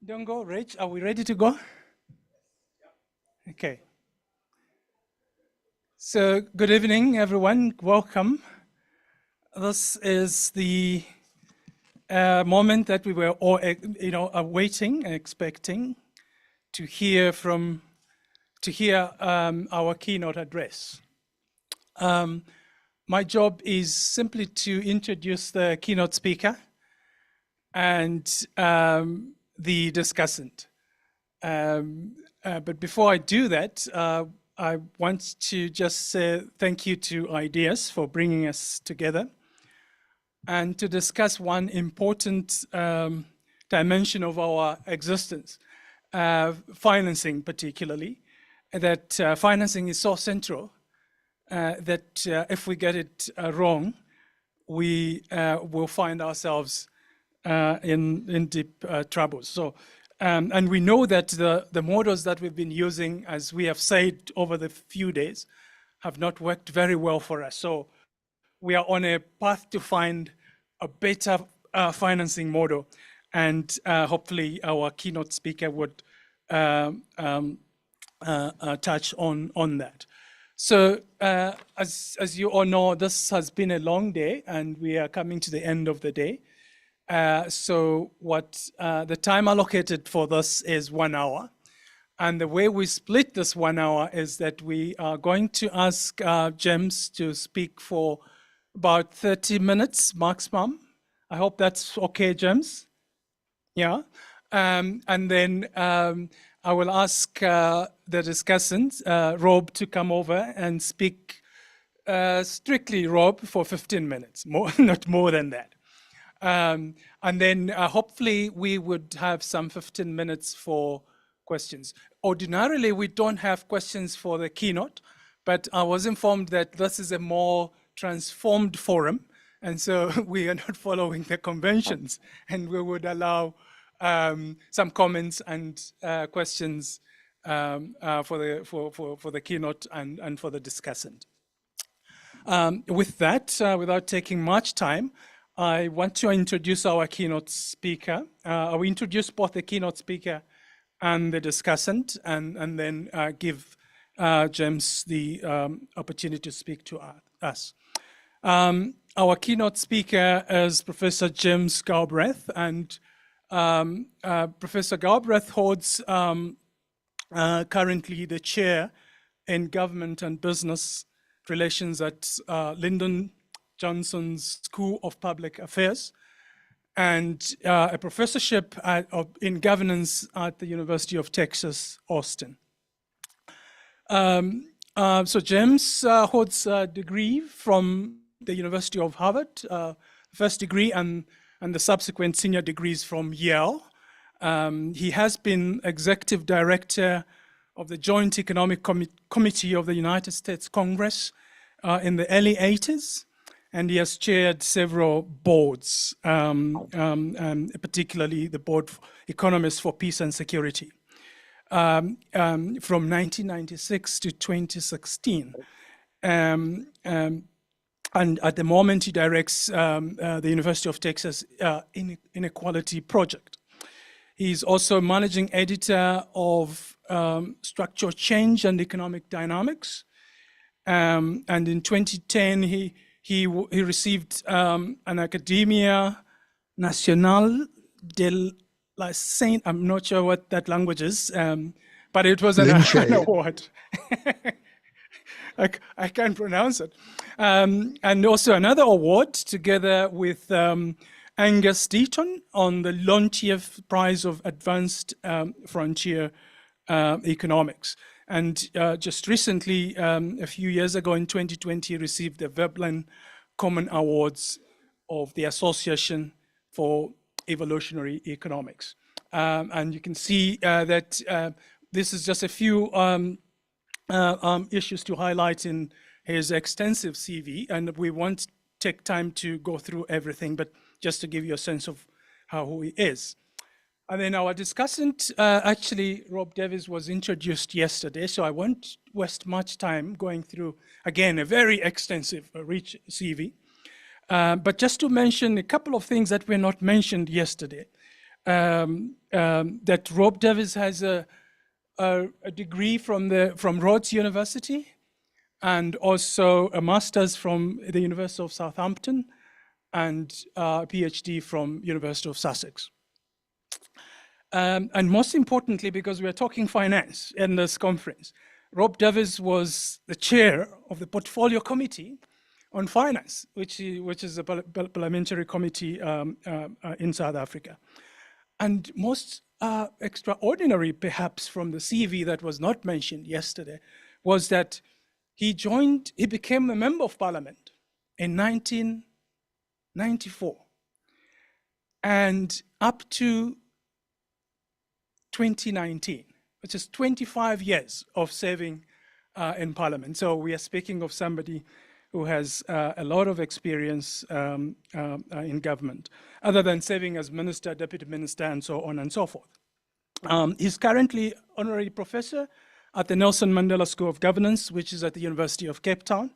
Don't go, Rich. Are we ready to go? Okay. So, good evening, everyone. Welcome. This is the moment that we were all, awaiting and expecting to hear our keynote address. My job is simply to introduce the keynote speaker and the discussant. But before I do that, I want to just say thank you to Ideas for bringing us together and to discuss one important dimension of our existence, financing particularly, that financing is so central that if we get it wrong, we will find ourselves in deep trouble. So, and we know that the models that we've been using, as we have said over the few days, have not worked very well for us. So we are on a path to find a better financing model. And hopefully our keynote speaker would touch on that. So as you all know, this has been a long day and we are coming to the end of the day. So what the time allocated for this is 1 hour. And the way we split this 1 hour is that we are going to ask James to speak for about 30 minutes maximum. I hope that's okay, James. Yeah. And then I will ask the discussant, Rob, to come over and speak strictly, Rob, for 15 minutes, not more than that. And then hopefully we would have some 15 minutes for questions. Ordinarily, we don't have questions for the keynote, but I was informed that this is a more transformed forum. And so we are not following the conventions and we would allow some comments and questions for the keynote and for the discussant. With that, without taking much time, I want to introduce our keynote speaker. I will introduce both the keynote speaker and the discussant, and then give James the opportunity to speak to us. Our keynote speaker is Professor James Galbraith, and Professor Galbraith holds currently the chair in government and business relations at Lyndon Johnson's School of Public Affairs, and a professorship in governance at the University of Texas, Austin. So James holds a degree from the University of Harvard, first degree, and the subsequent senior degrees from Yale. He has been executive director of the Joint Economic Committee of the United States Congress in the early 80s. And he has chaired several boards, particularly the Board of Economists for Peace and Security, from 1996 to 2016. And at the moment, he directs the University of Texas Inequality Project. He's also managing editor of Structural Change and Economic Dynamics. And in 2010, he received an Academia Nacional de la Saint, I'm not sure what that language is, but it was an award. I can't pronounce it. And also another award together with Angus Deaton on the Lontiev Prize of Advanced Frontier Economics. And just recently, a few years ago in 2020, received the Veblen Common Awards of the Association for Evolutionary Economics. And you can see that this is just a few issues to highlight in his extensive CV, and we won't take time to go through everything, but just to give you a sense of who he is. And then our discussant, actually, Rob Davies was introduced yesterday, so I won't waste much time going through, again, a very extensive, rich CV. But just to mention a couple of things that were not mentioned yesterday. that Rob Davis has a degree from Rhodes University and also a master's from the University of Southampton and a PhD from University of Sussex. And most importantly, because we're talking finance in this conference, Rob Davis was the chair of the Portfolio Committee on Finance, which is a parliamentary committee in South Africa. And most extraordinary, perhaps, from the CV that was not mentioned yesterday, was that he became a member of parliament in 1994. And up to 2019, which is 25 years of serving in parliament. So we are speaking of somebody who has a lot of experience in government, other than serving as minister, deputy minister, and so on and so forth. He's currently honorary professor at the Nelson Mandela School of Governance, which is at the University of Cape Town.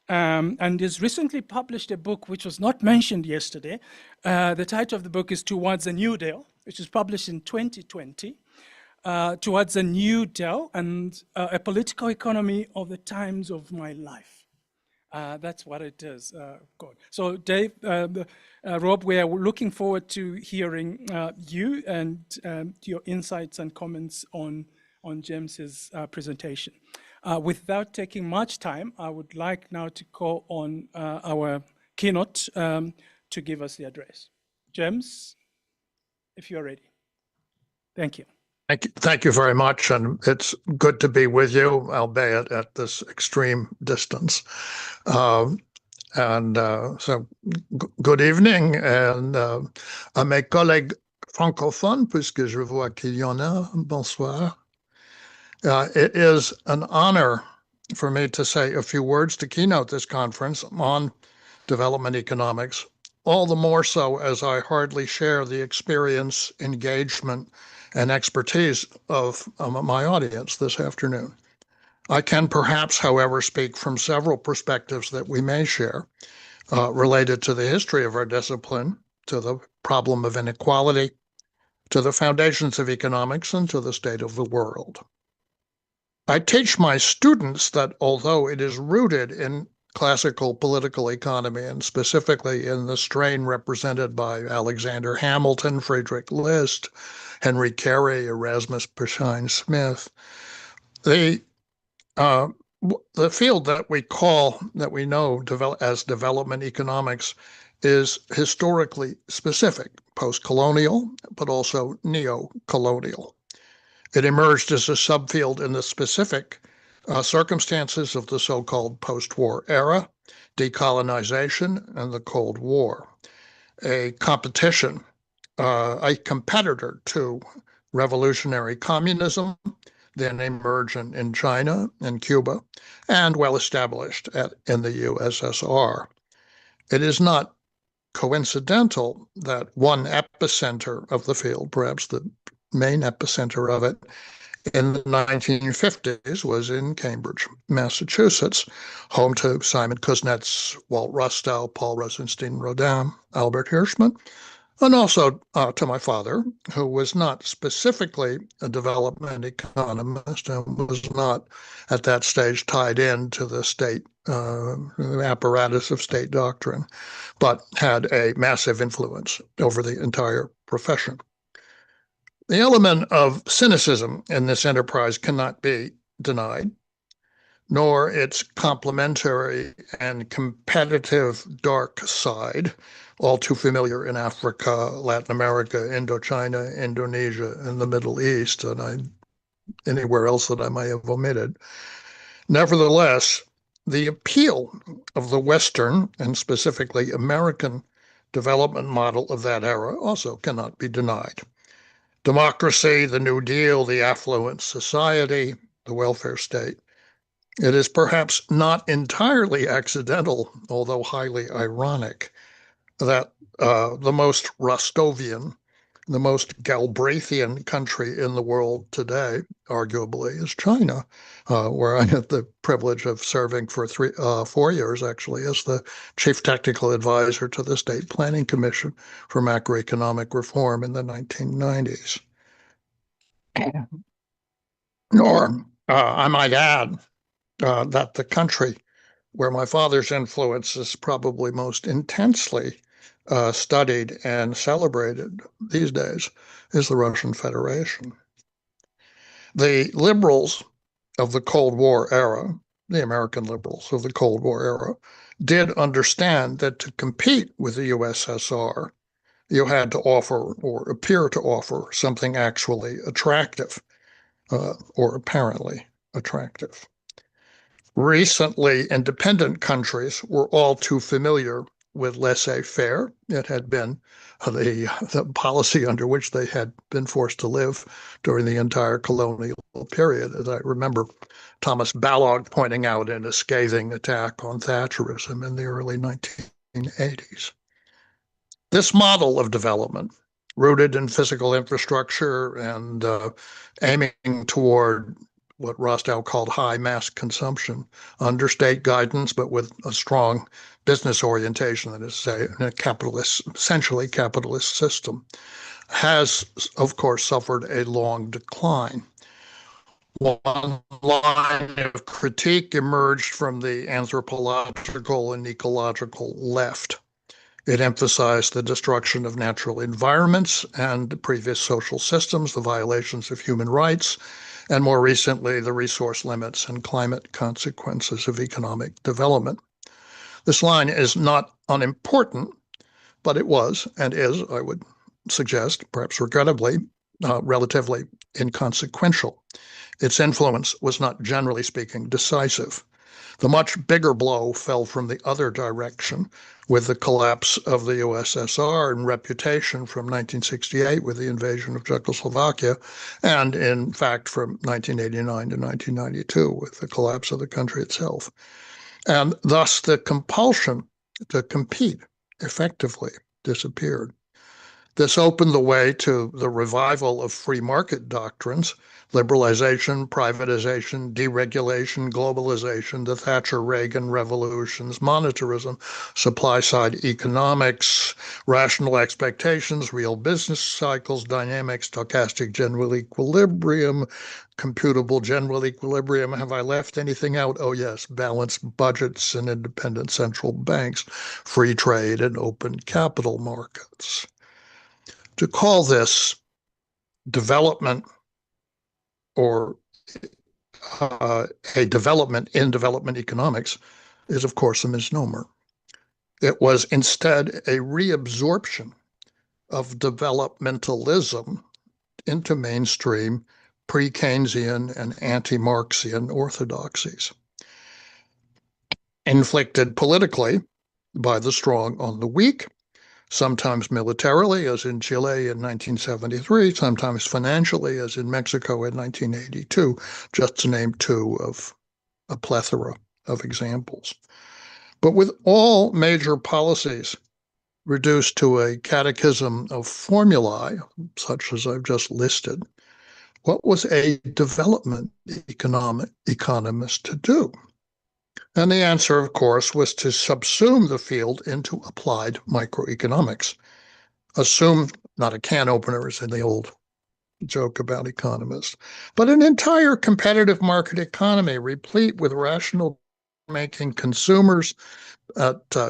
And has recently published a book which was not mentioned yesterday. The title of the book is Towards a New Deal, which was published in 2020. Towards a New Deal and a Political Economy of the Times of My Life. That's what it is. God. So Dave, Rob, we are looking forward to hearing you and your insights and comments on James's presentation. Without taking much time, I would like now to call on our keynote to give us the address. James, if you're ready. Thank you. Thank you very much, and it's good to be with you, albeit at this extreme distance. So good evening, and à mes collègues francophones, puisque je vois qu'il y en a, bonsoir. It is an honor for me to say a few words to keynote this conference on development economics, all the more so as I hardly share the experience, engagement, and expertise of my audience this afternoon. I can perhaps, however, speak from several perspectives that we may share related to the history of our discipline, to the problem of inequality, to the foundations of economics, and to the state of the world. I teach my students that although it is rooted in classical political economy, and specifically in the strain represented by Alexander Hamilton, Friedrich List, Henry Carey, Erasmus Pershing Smith, the field that we know as development economics is historically specific, post-colonial, but also neo-colonial. It emerged as a subfield in the specific circumstances of the so-called post-war era, decolonization, and the Cold War. A competitor to revolutionary communism, then emergent in China and Cuba, and well established in the USSR. It is not coincidental that one epicenter of the field, perhaps the main epicenter of it, in the 1950s was in Cambridge, Massachusetts, home to Simon Kuznets, Walt Rostow, Paul Rosenstein-Rodin, Albert Hirschman, and also to my father, who was not specifically a development economist and was not at that stage tied into the state apparatus of state doctrine, but had a massive influence over the entire profession. The element of cynicism in this enterprise cannot be denied, nor its complementary and competitive dark side, all too familiar in Africa, Latin America, Indochina, Indonesia, and the Middle East, and anywhere else that I may have omitted. Nevertheless, the appeal of the Western, and specifically American, development model of that era also cannot be denied. Democracy, the New Deal, the affluent society, the welfare state. It is perhaps not entirely accidental, although highly ironic, that the most Rostovian The most Galbraithian country in the world today, arguably, is China, where I had the privilege of serving for 4 years, actually, as the chief technical advisor to the State Planning Commission for macroeconomic reform in the 1990s. Nor, I might add, that the country where my father's influence is probably most intensely studied and celebrated these days is the Russian Federation. The liberals of the Cold War era, the American liberals of the Cold War era, did understand that to compete with the USSR, you had to offer or appear to offer something actually attractive, or apparently attractive. Recently, independent countries were all too familiar with laissez-faire. It had been the policy under which they had been forced to live during the entire colonial period. As I remember Thomas Balog pointing out in a scathing attack on Thatcherism in the early 1980s. This model of development, rooted in physical infrastructure and aiming toward what Rostow called high mass consumption, under state guidance, but with a strong business orientation, that is to say, in a capitalist, essentially capitalist system, has, of course, suffered a long decline. One line of critique emerged from the anthropological and ecological left. It emphasized the destruction of natural environments and previous social systems, the violations of human rights, and more recently, the resource limits and climate consequences of economic development. This line is not unimportant, but it was and is, I would suggest, perhaps regrettably, relatively inconsequential. Its influence was not, generally speaking, decisive. The much bigger blow fell from the other direction with the collapse of the USSR and reputation from 1968 with the invasion of Czechoslovakia, and in fact from 1989 to 1992 with the collapse of the country itself. And thus the compulsion to compete effectively disappeared. This opened the way to the revival of free market doctrines, liberalization, privatization, deregulation, globalization, the Thatcher-Reagan revolutions, monetarism, supply-side economics, rational expectations, real business cycles, dynamic, stochastic general equilibrium, computable general equilibrium. Have I left anything out? Oh, yes, balanced budgets and independent central banks, free trade and open capital markets. To call this development or a development in development economics is, of course, a misnomer. It was instead a reabsorption of developmentalism into mainstream pre-Keynesian and anti-Marxian orthodoxies, inflicted politically by the strong on the weak, sometimes militarily, as in Chile in 1973, sometimes financially, as in Mexico in 1982, just to name two of a plethora of examples. But with all major policies reduced to a catechism of formulae, such as I've just listed, what was a development economist to do? And the answer, of course, was to subsume the field into applied microeconomics. Assume not a can opener, as in the old joke about economists, but an entire competitive market economy replete with rational making consumers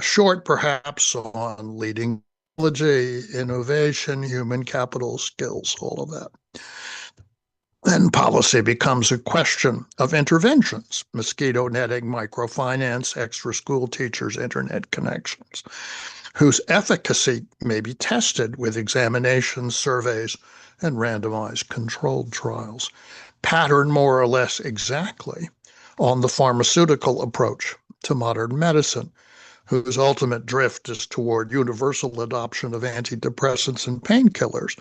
short perhaps on leading technology, innovation, human capital, skills, all of that. Then policy becomes a question of interventions, mosquito netting, microfinance, extra school teachers, internet connections, whose efficacy may be tested with examinations, surveys, and randomized controlled trials, patterned more or less exactly on the pharmaceutical approach to modern medicine, whose ultimate drift is toward universal adoption of antidepressants and painkillers,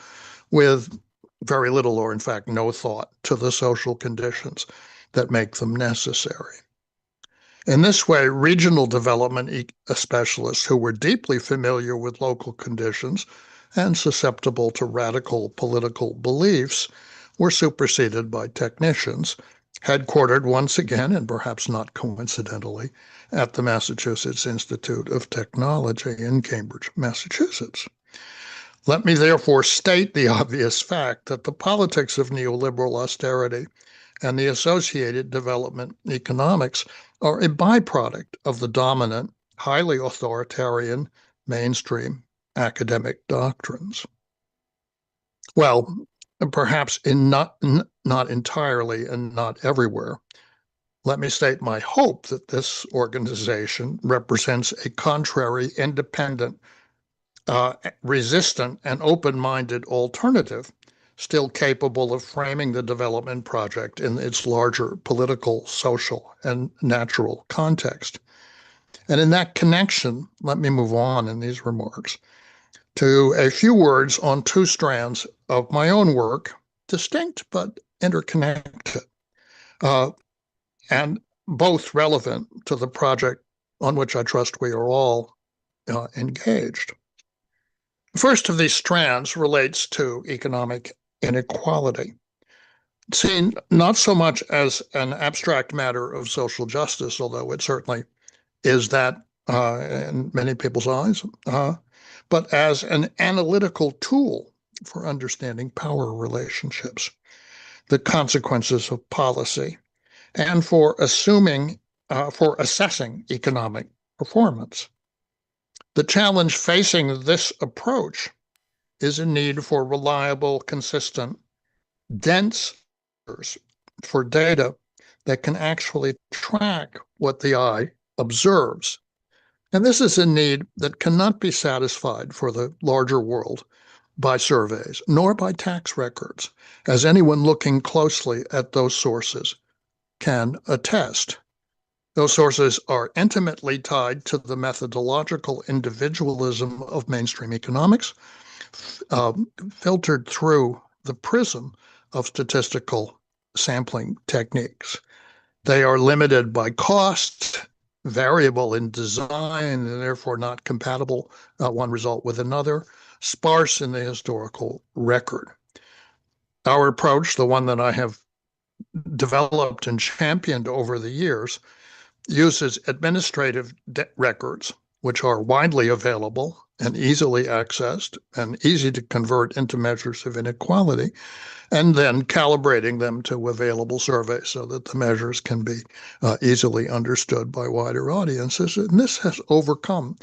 with very little or in fact no thought to the social conditions that make them necessary. In this way, regional development specialists who were deeply familiar with local conditions and susceptible to radical political beliefs were superseded by technicians, headquartered once again, and perhaps not coincidentally, at the Massachusetts Institute of Technology in Cambridge, Massachusetts. Let me therefore state the obvious fact that the politics of neoliberal austerity and the associated development economics are a byproduct of the dominant, highly authoritarian mainstream academic doctrines. Well, perhaps not entirely and not everywhere. Let me state my hope that this organization represents a contrary, independent, resistant, and open-minded alternative, still capable of framing the development project in its larger political, social, and natural context. And in that connection, let me move on in these remarks to a few words on two strands of my own work, distinct but interconnected, and both relevant to the project on which I trust we are all engaged. The first of these strands relates to economic inequality, seen not so much as an abstract matter of social justice, although it certainly is that in many people's eyes, but as an analytical tool for understanding power relationships, the consequences of policy, and for assessing economic performance. The challenge facing this approach is a need for reliable, consistent, dense for data that can actually track what the eye observes. And this is a need that cannot be satisfied for the larger world by surveys, nor by tax records, as anyone looking closely at those sources can attest. Those sources are intimately tied to the methodological individualism of mainstream economics, filtered through the prism of statistical sampling techniques. They are limited by cost, variable in design, and therefore not compatible one result with another, sparse in the historical record. Our approach, the one that I have developed and championed over the years, uses administrative records, which are widely available and easily accessed and easy to convert into measures of inequality, and then calibrating them to available surveys so that the measures can be easily understood by wider audiences. And this has overcome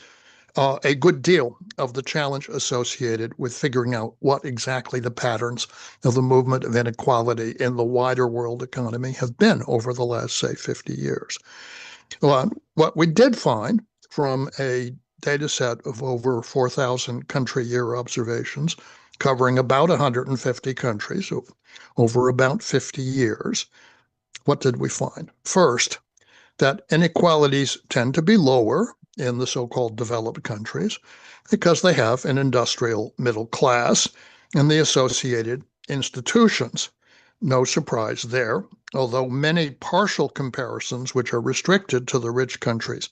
a good deal of the challenge associated with figuring out what exactly the patterns of the movement of inequality in the wider world economy have been over the last, say, 50 years. Well, what we did find from a data set of over 4,000 country year observations covering about 150 countries over about 50 years, what did we find? First, that inequalities tend to be lower in the so-called developed countries because they have an industrial middle class and the associated institutions. No surprise there, although many partial comparisons, which are restricted to the rich countries,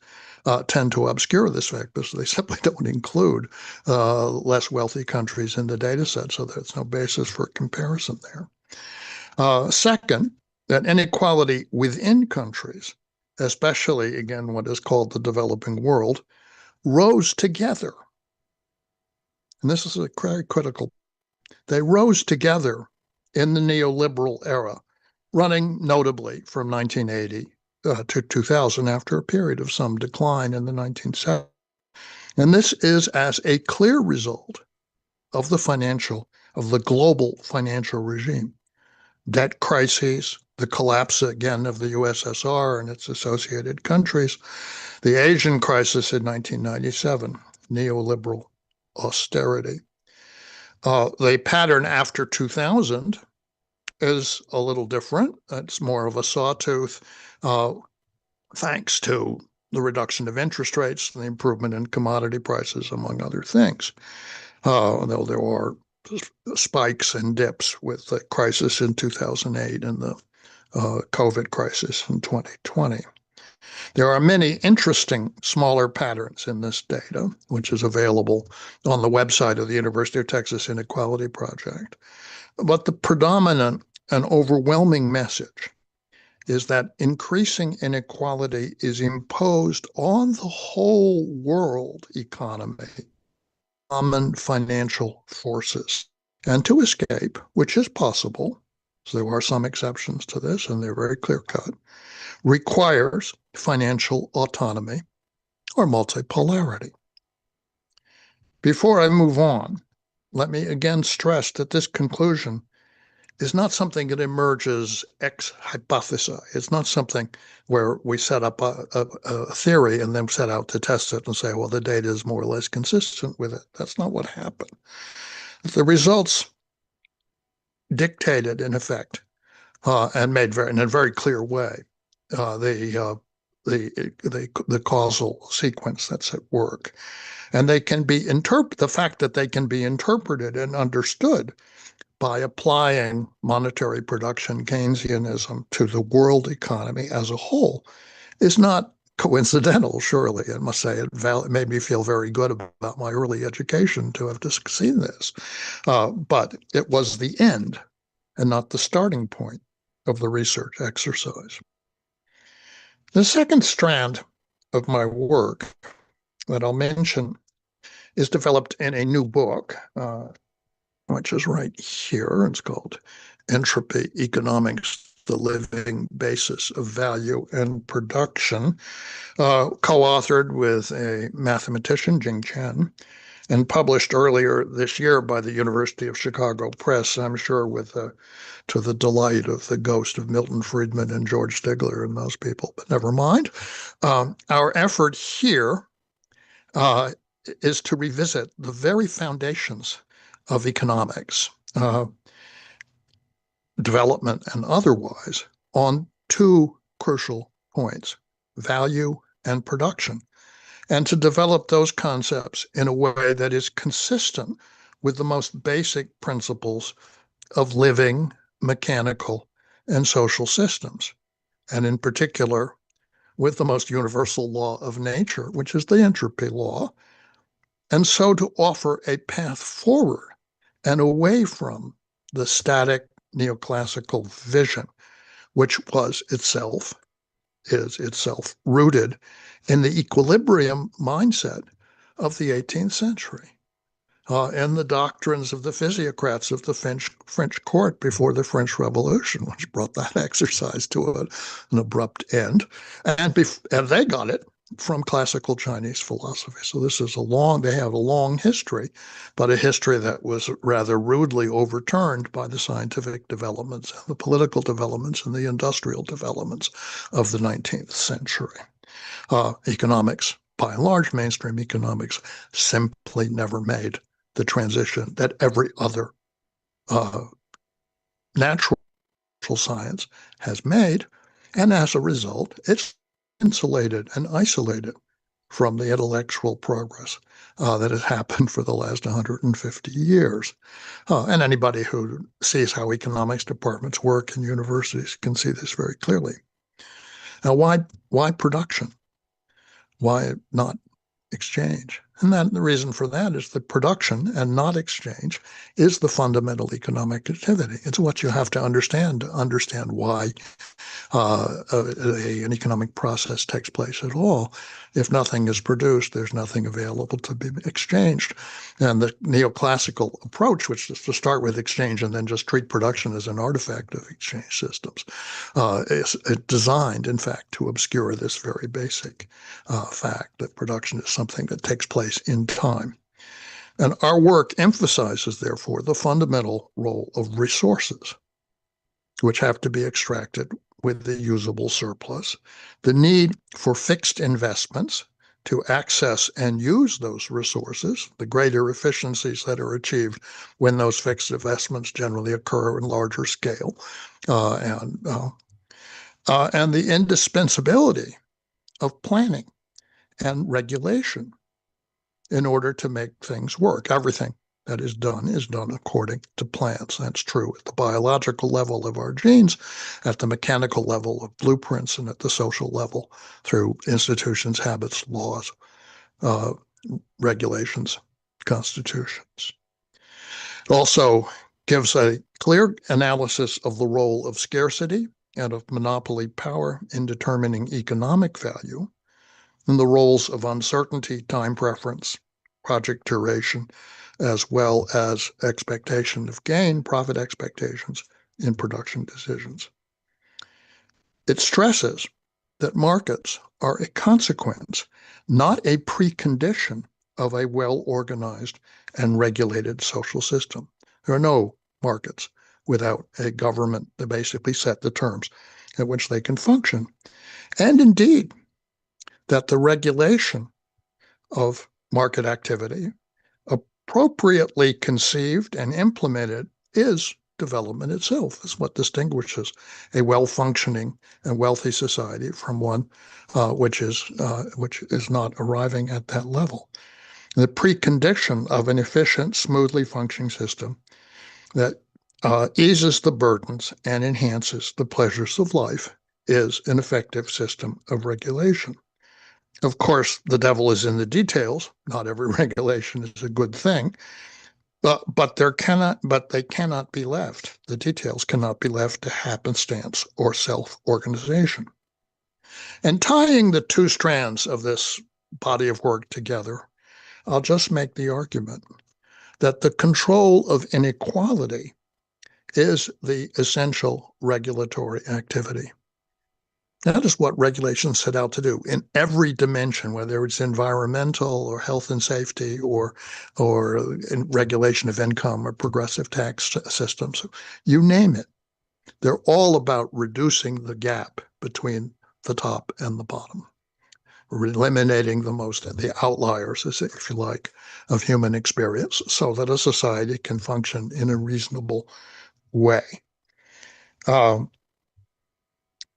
tend to obscure this fact because they simply don't include less wealthy countries in the data set, so there's no basis for comparison there. Second, that inequality within countries, especially, again, what is called the developing world, rose together. And this is a very critical. They rose together in the neoliberal era, running notably from 1980 to 2000 after a period of some decline in the 1970s. And this is as a clear result of the global financial regime. Debt crises, the collapse again of the USSR and its associated countries, the Asian crisis in 1997, neoliberal austerity. The pattern after 2000 is a little different. It's more of a sawtooth, thanks to the reduction of interest rates and the improvement in commodity prices, among other things. Though there are spikes and dips with the crisis in 2008 and the COVID crisis in 2020. There are many interesting smaller patterns in this data, which is available on the website of the University of Texas Inequality Project. But the predominant and overwhelming message is that increasing inequality is imposed on the whole world economy, common financial forces. And to escape, which is possible, so there are some exceptions to this, and they're very clear-cut, requires financial autonomy or multipolarity. Before I move on, let me again stress that this conclusion is not something that emerges ex hypothesis. It's not something where we set up a theory and then set out to test it and say, well, the data is more or less consistent with it. That's not what happened. The results dictated, in effect, and made in a very clear way, the causal sequence that's at work. And they can be the fact that they can be interpreted and understood by applying monetary production Keynesianism to the world economy as a whole is not coincidental, surely. I must say, it made me feel very good about my early education to have seen this. But it was the end and not the starting point of the research exercise. The second strand of my work that I'll mention is developed in a new book, which is right here. It's called Entropy Economics, the Living Basis of Value and Production, co-authored with a mathematician, Jing Chen, and published earlier this year by the University of Chicago Press, I'm sure to the delight of the ghost of Milton Friedman and George Stigler and those people, but never mind. Our effort here is to revisit the very foundations of economics, development and otherwise, on two crucial points, value and production, and to develop those concepts in a way that is consistent with the most basic principles of living, mechanical, and social systems, and in particular with the most universal law of nature, which is the entropy law, and so to offer a path forward and away from the static neoclassical vision, which is itself rooted in the equilibrium mindset of the 18th century. And the doctrines of the physiocrats of the French court before the French Revolution, which brought that exercise to an abrupt end. And they got it from classical Chinese philosophy. So they have a long history, but a history that was rather rudely overturned by the scientific developments and the political developments and the industrial developments of the 19th century. Economics, by and large, mainstream economics simply never made the transition that every other natural science has made. And as a result, it's insulated and isolated from the intellectual progress that has happened for the last 150 years. And anybody who sees how economics departments work in universities can see this very clearly. Now, why production? Why not exchange? And the reason for that is that production and not exchange is the fundamental economic activity. It's what you have to understand why an economic process takes place at all. If nothing is produced, there's nothing available to be exchanged. And the neoclassical approach, which is to start with exchange and then just treat production as an artifact of exchange systems, is designed, in fact, to obscure this very basic fact that production is something that takes place in time. And our work emphasizes, therefore, the fundamental role of resources, which have to be extracted with the usable surplus, the need for fixed investments to access and use those resources, the greater efficiencies that are achieved when those fixed investments generally occur in larger scale, and the indispensability of planning and regulation in order to make things work. Everything that is done according to plans. That's true at the biological level of our genes, at the mechanical level of blueprints, and at the social level through institutions, habits, laws, regulations, constitutions. It also gives a clear analysis of the role of scarcity and of monopoly power in determining economic value, and the roles of uncertainty, time preference, project duration, as well as expectation of gain, profit expectations in production decisions. It stresses that markets are a consequence, not a precondition of a well-organized and regulated social system. There are no markets without a government to basically set the terms at which they can function. And indeed, that the regulation of market activity, appropriately conceived and implemented, is development itself. It's what distinguishes a well-functioning and wealthy society from one which is not arriving at that level. The precondition of an efficient, smoothly functioning system that eases the burdens and enhances the pleasures of life is an effective system of regulation. Of course, the devil is in the details. Not every regulation is a good thing, but they cannot be left. The details cannot be left to happenstance or self-organization. And tying the two strands of this body of work together, I'll just make the argument that the control of inequality is the essential regulatory activity. That is what regulations set out to do in every dimension, whether it's environmental or health and safety or in regulation of income or progressive tax systems. You name it. They're all about reducing the gap between the top and the bottom, eliminating the outliers, if you like, of human experience so that a society can function in a reasonable way.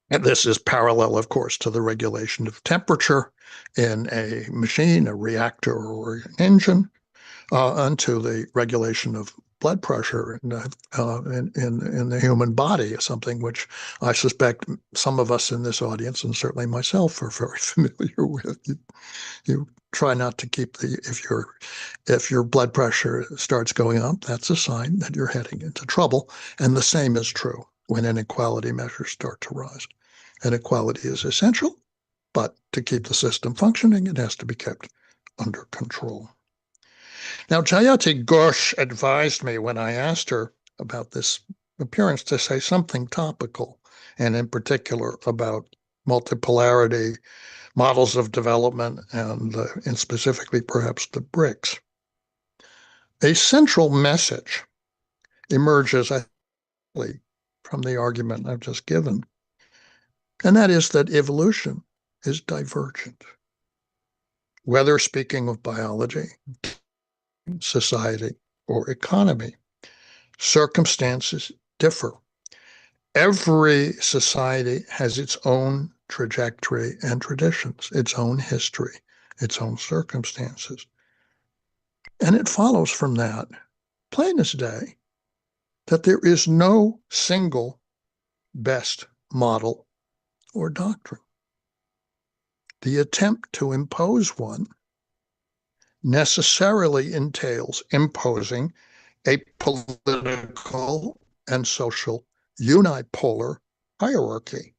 And this is parallel, of course, to the regulation of temperature in a machine, a reactor, or an engine, and to the regulation of blood pressure in the human body, something which I suspect some of us in this audience, and certainly myself, are very familiar with. You try not to keep if your blood pressure starts going up, that's a sign that you're heading into trouble. And the same is true when inequality measures start to rise. Inequality is essential, but to keep the system functioning, it has to be kept under control. Now, Jayati Ghosh advised me when I asked her about this appearance to say something topical, and in particular about multipolarity, models of development, and specifically perhaps the BRICS. A central message emerges, I think, from the argument I've just given, and that is that evolution is divergent. Whether speaking of biology, society, or economy, circumstances differ. Every society has its own trajectory and traditions, its own history, its own circumstances. And it follows from that, plain as day, that there is no single best model or doctrine. The attempt to impose one necessarily entails imposing a political and social unipolar hierarchy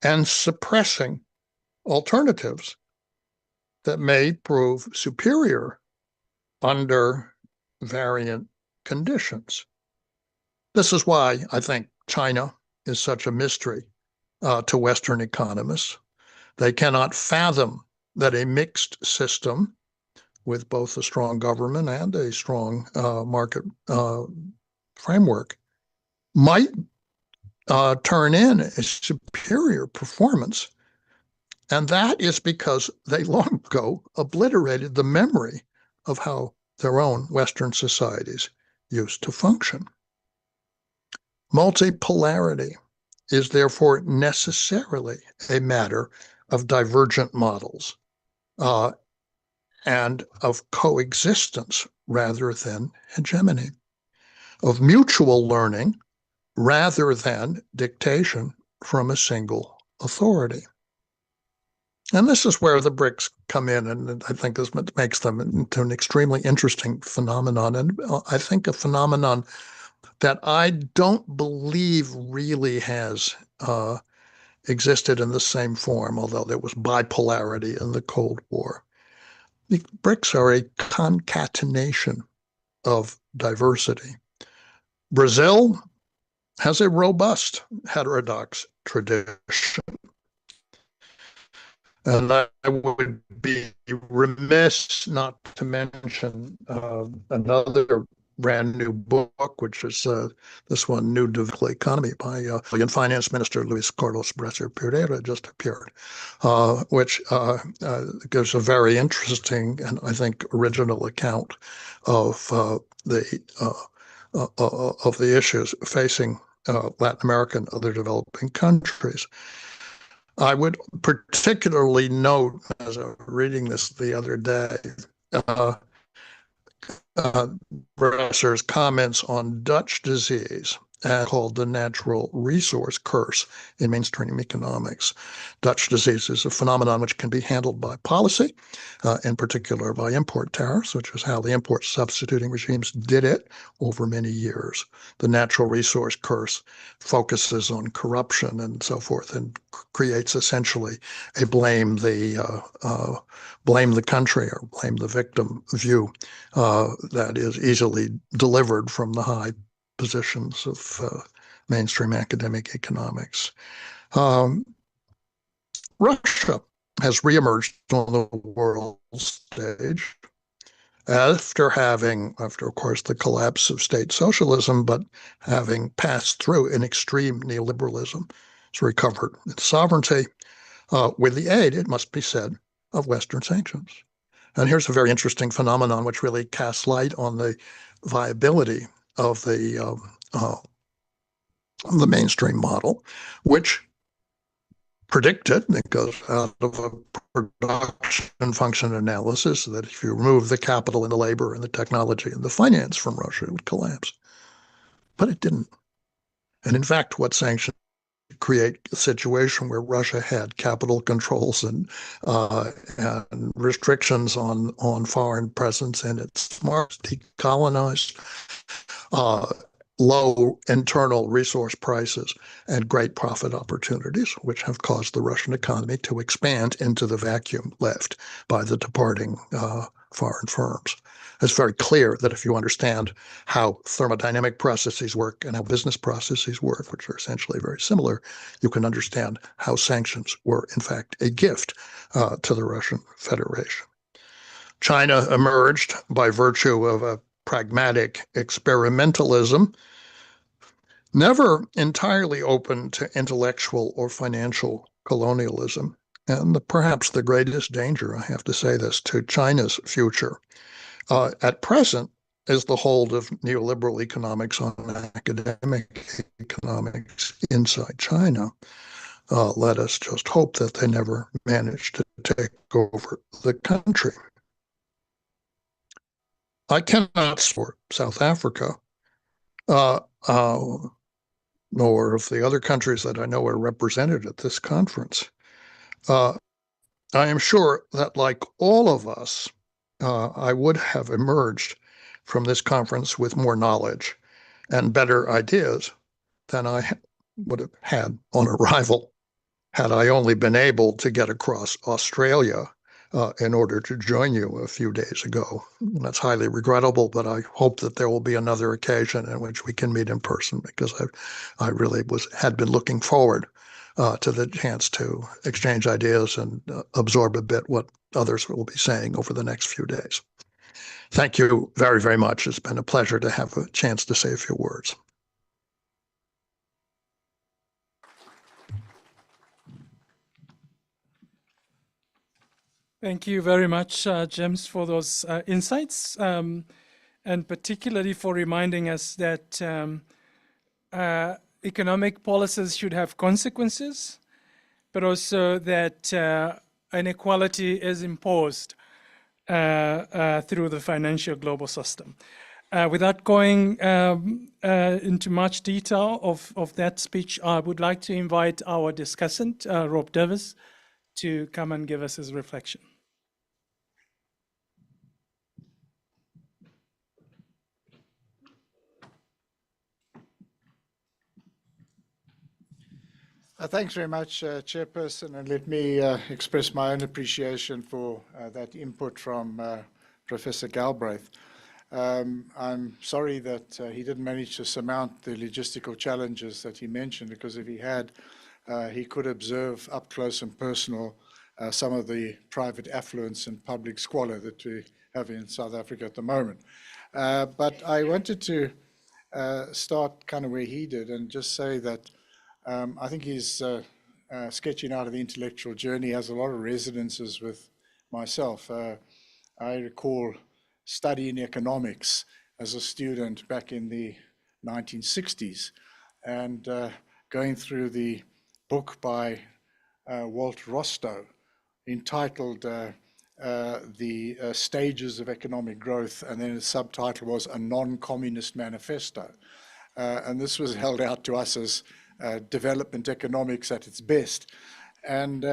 and suppressing alternatives that may prove superior under variant conditions. This is why I think China is such a mystery to Western economists. They cannot fathom that a mixed system with both a strong government and a strong market framework might turn in a superior performance. And that is because they long ago obliterated the memory of how their own Western societies used to function. Multipolarity is therefore necessarily a matter of divergent models. and of coexistence rather than hegemony, of mutual learning rather than dictation from a single authority. And this is where the BRICS come in, and I think this makes them into an extremely interesting phenomenon, and I think a phenomenon that I don't believe really has existed in the same form, although there was bipolarity in the Cold War. The BRICS are a concatenation of diversity. Brazil has a robust heterodox tradition. And I would be remiss not to mention another brand new book, which is this one, New Development Economy by Brazilian Finance Minister Luis Carlos Bresser Pereira, just appeared, which gives a very interesting and I think original account of the issues facing Latin America and other developing countries. I would particularly note, as I was reading this the other day, Bresser's comments on Dutch disease, called the natural resource curse in mainstream economics. Dutch disease is a phenomenon which can be handled by policy, in particular by import tariffs, which is how the import substituting regimes did it over many years. The natural resource curse focuses on corruption and so forth, and creates essentially a blame the country or blame the victim view that is easily delivered from the high positions of mainstream academic economics. Russia has reemerged on the world stage after, of course, the collapse of state socialism, but having passed through an extreme neoliberalism. It's recovered its sovereignty with the aid, it must be said, of Western sanctions. And here's a very interesting phenomenon which really casts light on the viability of the mainstream model, which predicted, it goes out of a production function analysis, that if you remove the capital and the labor and the technology and the finance from Russia, it would collapse. But it didn't. And in fact, what sanctions create a situation where Russia had capital controls and restrictions on foreign presence in its markets, decolonized, low internal resource prices, and great profit opportunities, which have caused the Russian economy to expand into the vacuum left by the departing foreign firms. It's very clear that if you understand how thermodynamic processes work and how business processes work, which are essentially very similar, you can understand how sanctions were, in fact, a gift to the Russian Federation. China emerged by virtue of a pragmatic experimentalism, never entirely open to intellectual or financial colonialism. And perhaps the greatest danger, I have to say this, to China's future at present is the hold of neoliberal economics on academic economics inside China. Let us just hope that they never manage to take over the country. I cannot support South Africa, nor of the other countries that I know are represented at this conference. I am sure that, like all of us, I would have emerged from this conference with more knowledge and better ideas than I would have had on arrival had I only been able to get across Australia in order to join you a few days ago. And that's highly regrettable, but I hope that there will be another occasion in which we can meet in person, because I really had been looking forward to the chance to exchange ideas and absorb a bit what others will be saying over the next few days. Thank you very, very much. It's been a pleasure to have a chance to say a few words. Thank you very much, James, for those insights, and particularly for reminding us that economic policies should have consequences, but also that inequality is imposed through the financial global system. Without going into much detail of that speech, I would like to invite our discussant, Rob Davis, to come and give us his reflection. Thanks very much, Chairperson, and let me express my own appreciation for that input from Professor Galbraith. I'm sorry that he didn't manage to surmount the logistical challenges that he mentioned, because if he had, he could observe up close and personal some of the private affluence and public squalor that we have in South Africa at the moment. But I wanted to start kind of where he did and just say that I think his sketching out of the intellectual journey has a lot of resonances with myself. I recall studying economics as a student back in the 1960s and going through the book by Walt Rostow entitled The Stages of Economic Growth, and then the subtitle was A Non-Communist Manifesto. And this was held out to us as development economics at its best. And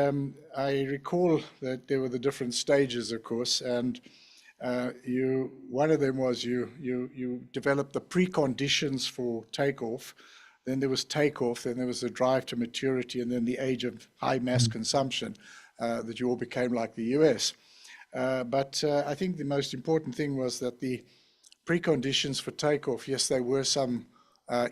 I recall that there were the different stages, of course, and one of them was you developed the preconditions for takeoff, then there was takeoff, then there was the drive to maturity, and then the age of high mass consumption, that you all became like the US. But I think the most important thing was that the preconditions for takeoff, yes, there were some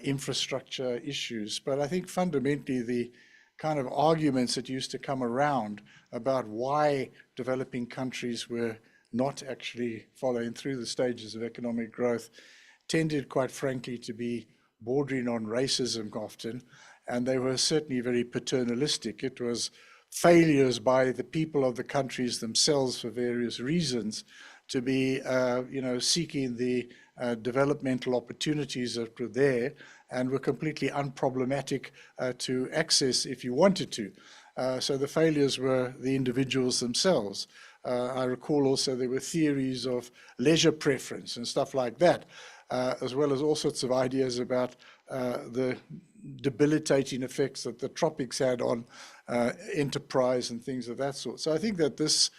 infrastructure issues, but I think fundamentally the kind of arguments that used to come around about why developing countries were not actually following through the stages of economic growth tended, quite frankly, to be bordering on racism often, and they were certainly very paternalistic. It was failures by the people of the countries themselves for various reasons to be, seeking the developmental opportunities that were there and were completely unproblematic to access if you wanted to. So the failures were the individuals themselves. I recall also there were theories of leisure preference and stuff like that, as well as all sorts of ideas about the debilitating effects that the tropics had on enterprise and things of that sort. So I think that this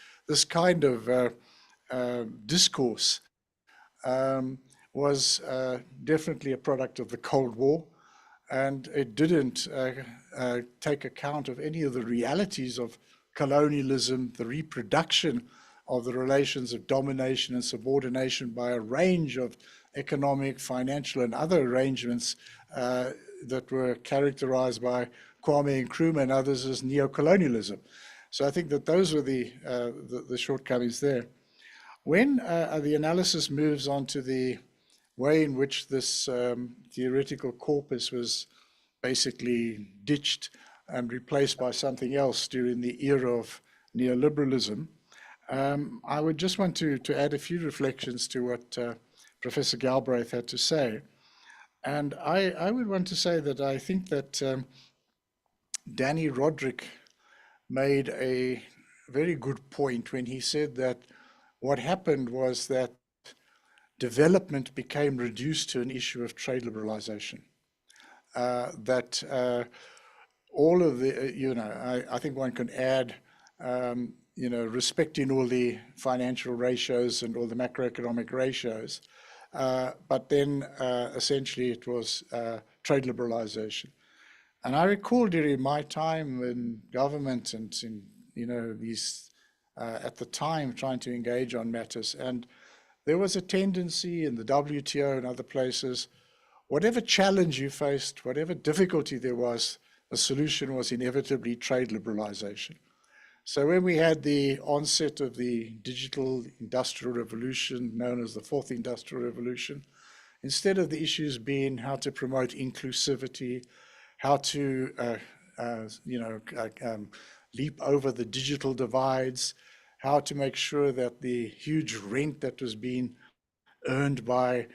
kind of discourse was definitely a product of the Cold War, and it didn't take account of any of the realities of colonialism, the reproduction of the relations of domination and subordination by a range of economic, financial, and other arrangements that were characterized by Kwame Nkrumah and others as neocolonialism. So I think that those were the shortcomings there. When the analysis moves on to the way in which this theoretical corpus was basically ditched and replaced by something else during the era of neoliberalism, I would just want to add a few reflections to what Professor Galbraith had to say. And I would want to say that I think that Danny Roderick made a very good point when he said that what happened was that development became reduced to an issue of trade liberalization. That all of the, I think one can add, respecting all the financial ratios and all the macroeconomic ratios, but then essentially it was trade liberalization. And I recall during my time in government and in, these, at the time trying to engage on matters, and there was a tendency in the WTO and other places, whatever challenge you faced, whatever difficulty there was, the solution was inevitably trade liberalization. So when we had the onset of the digital industrial revolution, known as the fourth industrial revolution, instead of the issues being how to promote inclusivity, how to leap over the digital divides, how to make sure that the huge rent that was being earned by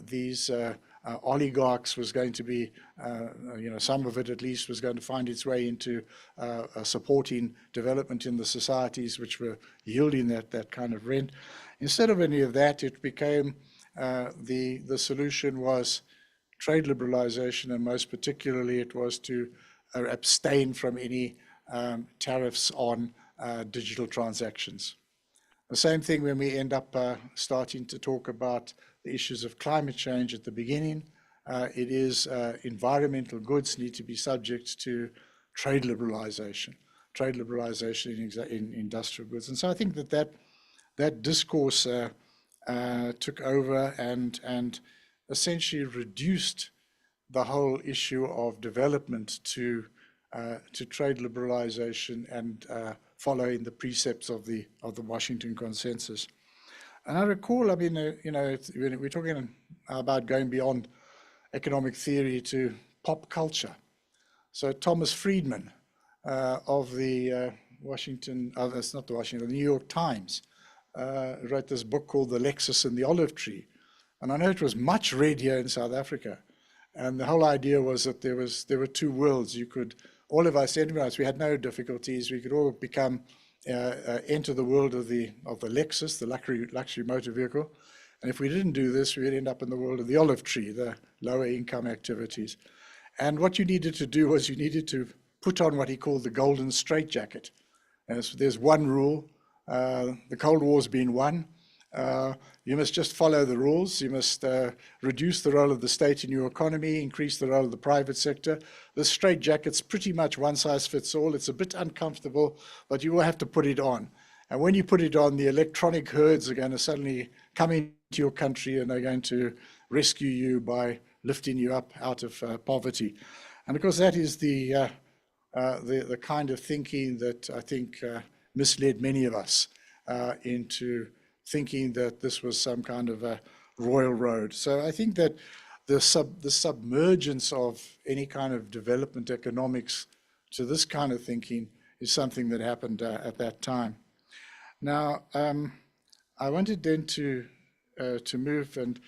these oligarchs was going to be, some of it at least was going to find its way into supporting development in the societies which were yielding that kind of rent. Instead of any of that, it became the solution was trade liberalization, and most particularly it was to abstain from any tariffs on digital transactions. The same thing when we end up starting to talk about the issues of climate change at the beginning. It is environmental goods need to be subject to trade liberalization in industrial goods. And so I think that discourse took over and essentially reduced the whole issue of development to trade liberalization and following the precepts of the Washington Consensus. And I recall, I mean, we're talking about going beyond economic theory to pop culture. So Thomas Friedman of the it's not the Washington, the New York Times, wrote this book called The Lexus and the Olive Tree. And I know it was much read here in South Africa. And the whole idea was that there were two worlds. You could, all of us, we had no difficulties. We could all become, enter the world of the Lexus, the luxury motor vehicle. And if we didn't do this, we would end up in the world of the olive tree, the lower income activities. And what you needed to do was you needed to put on what he called the golden straitjacket. And so there's one rule, the Cold War's been won. You must just follow the rules. You must reduce the role of the state in your economy, increase the role of the private sector. The straitjacket's pretty much one size fits all. It's a bit uncomfortable, but you will have to put it on. And when you put it on, the electronic herds are going to suddenly come into your country and they're going to rescue you by lifting you up out of poverty. And of course, that is the kind of thinking that I think misled many of us into thinking that this was some kind of a royal road. So I think that the submergence of any kind of development economics to this kind of thinking is something that happened at that time. Now, I wanted then to move, and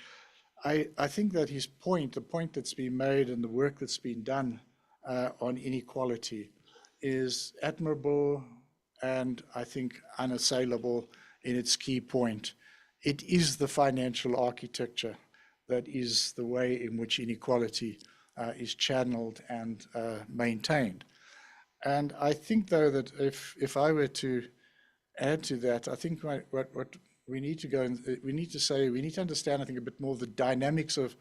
I think that his point, the point that's been made and the work that's been done on inequality is admirable and I think unassailable in its key point. It is the financial architecture that is the way in which inequality is channeled and maintained. And I think, though, that if I were to add to that, I think what we need to go and we need to understand, I think, a bit more the dynamics of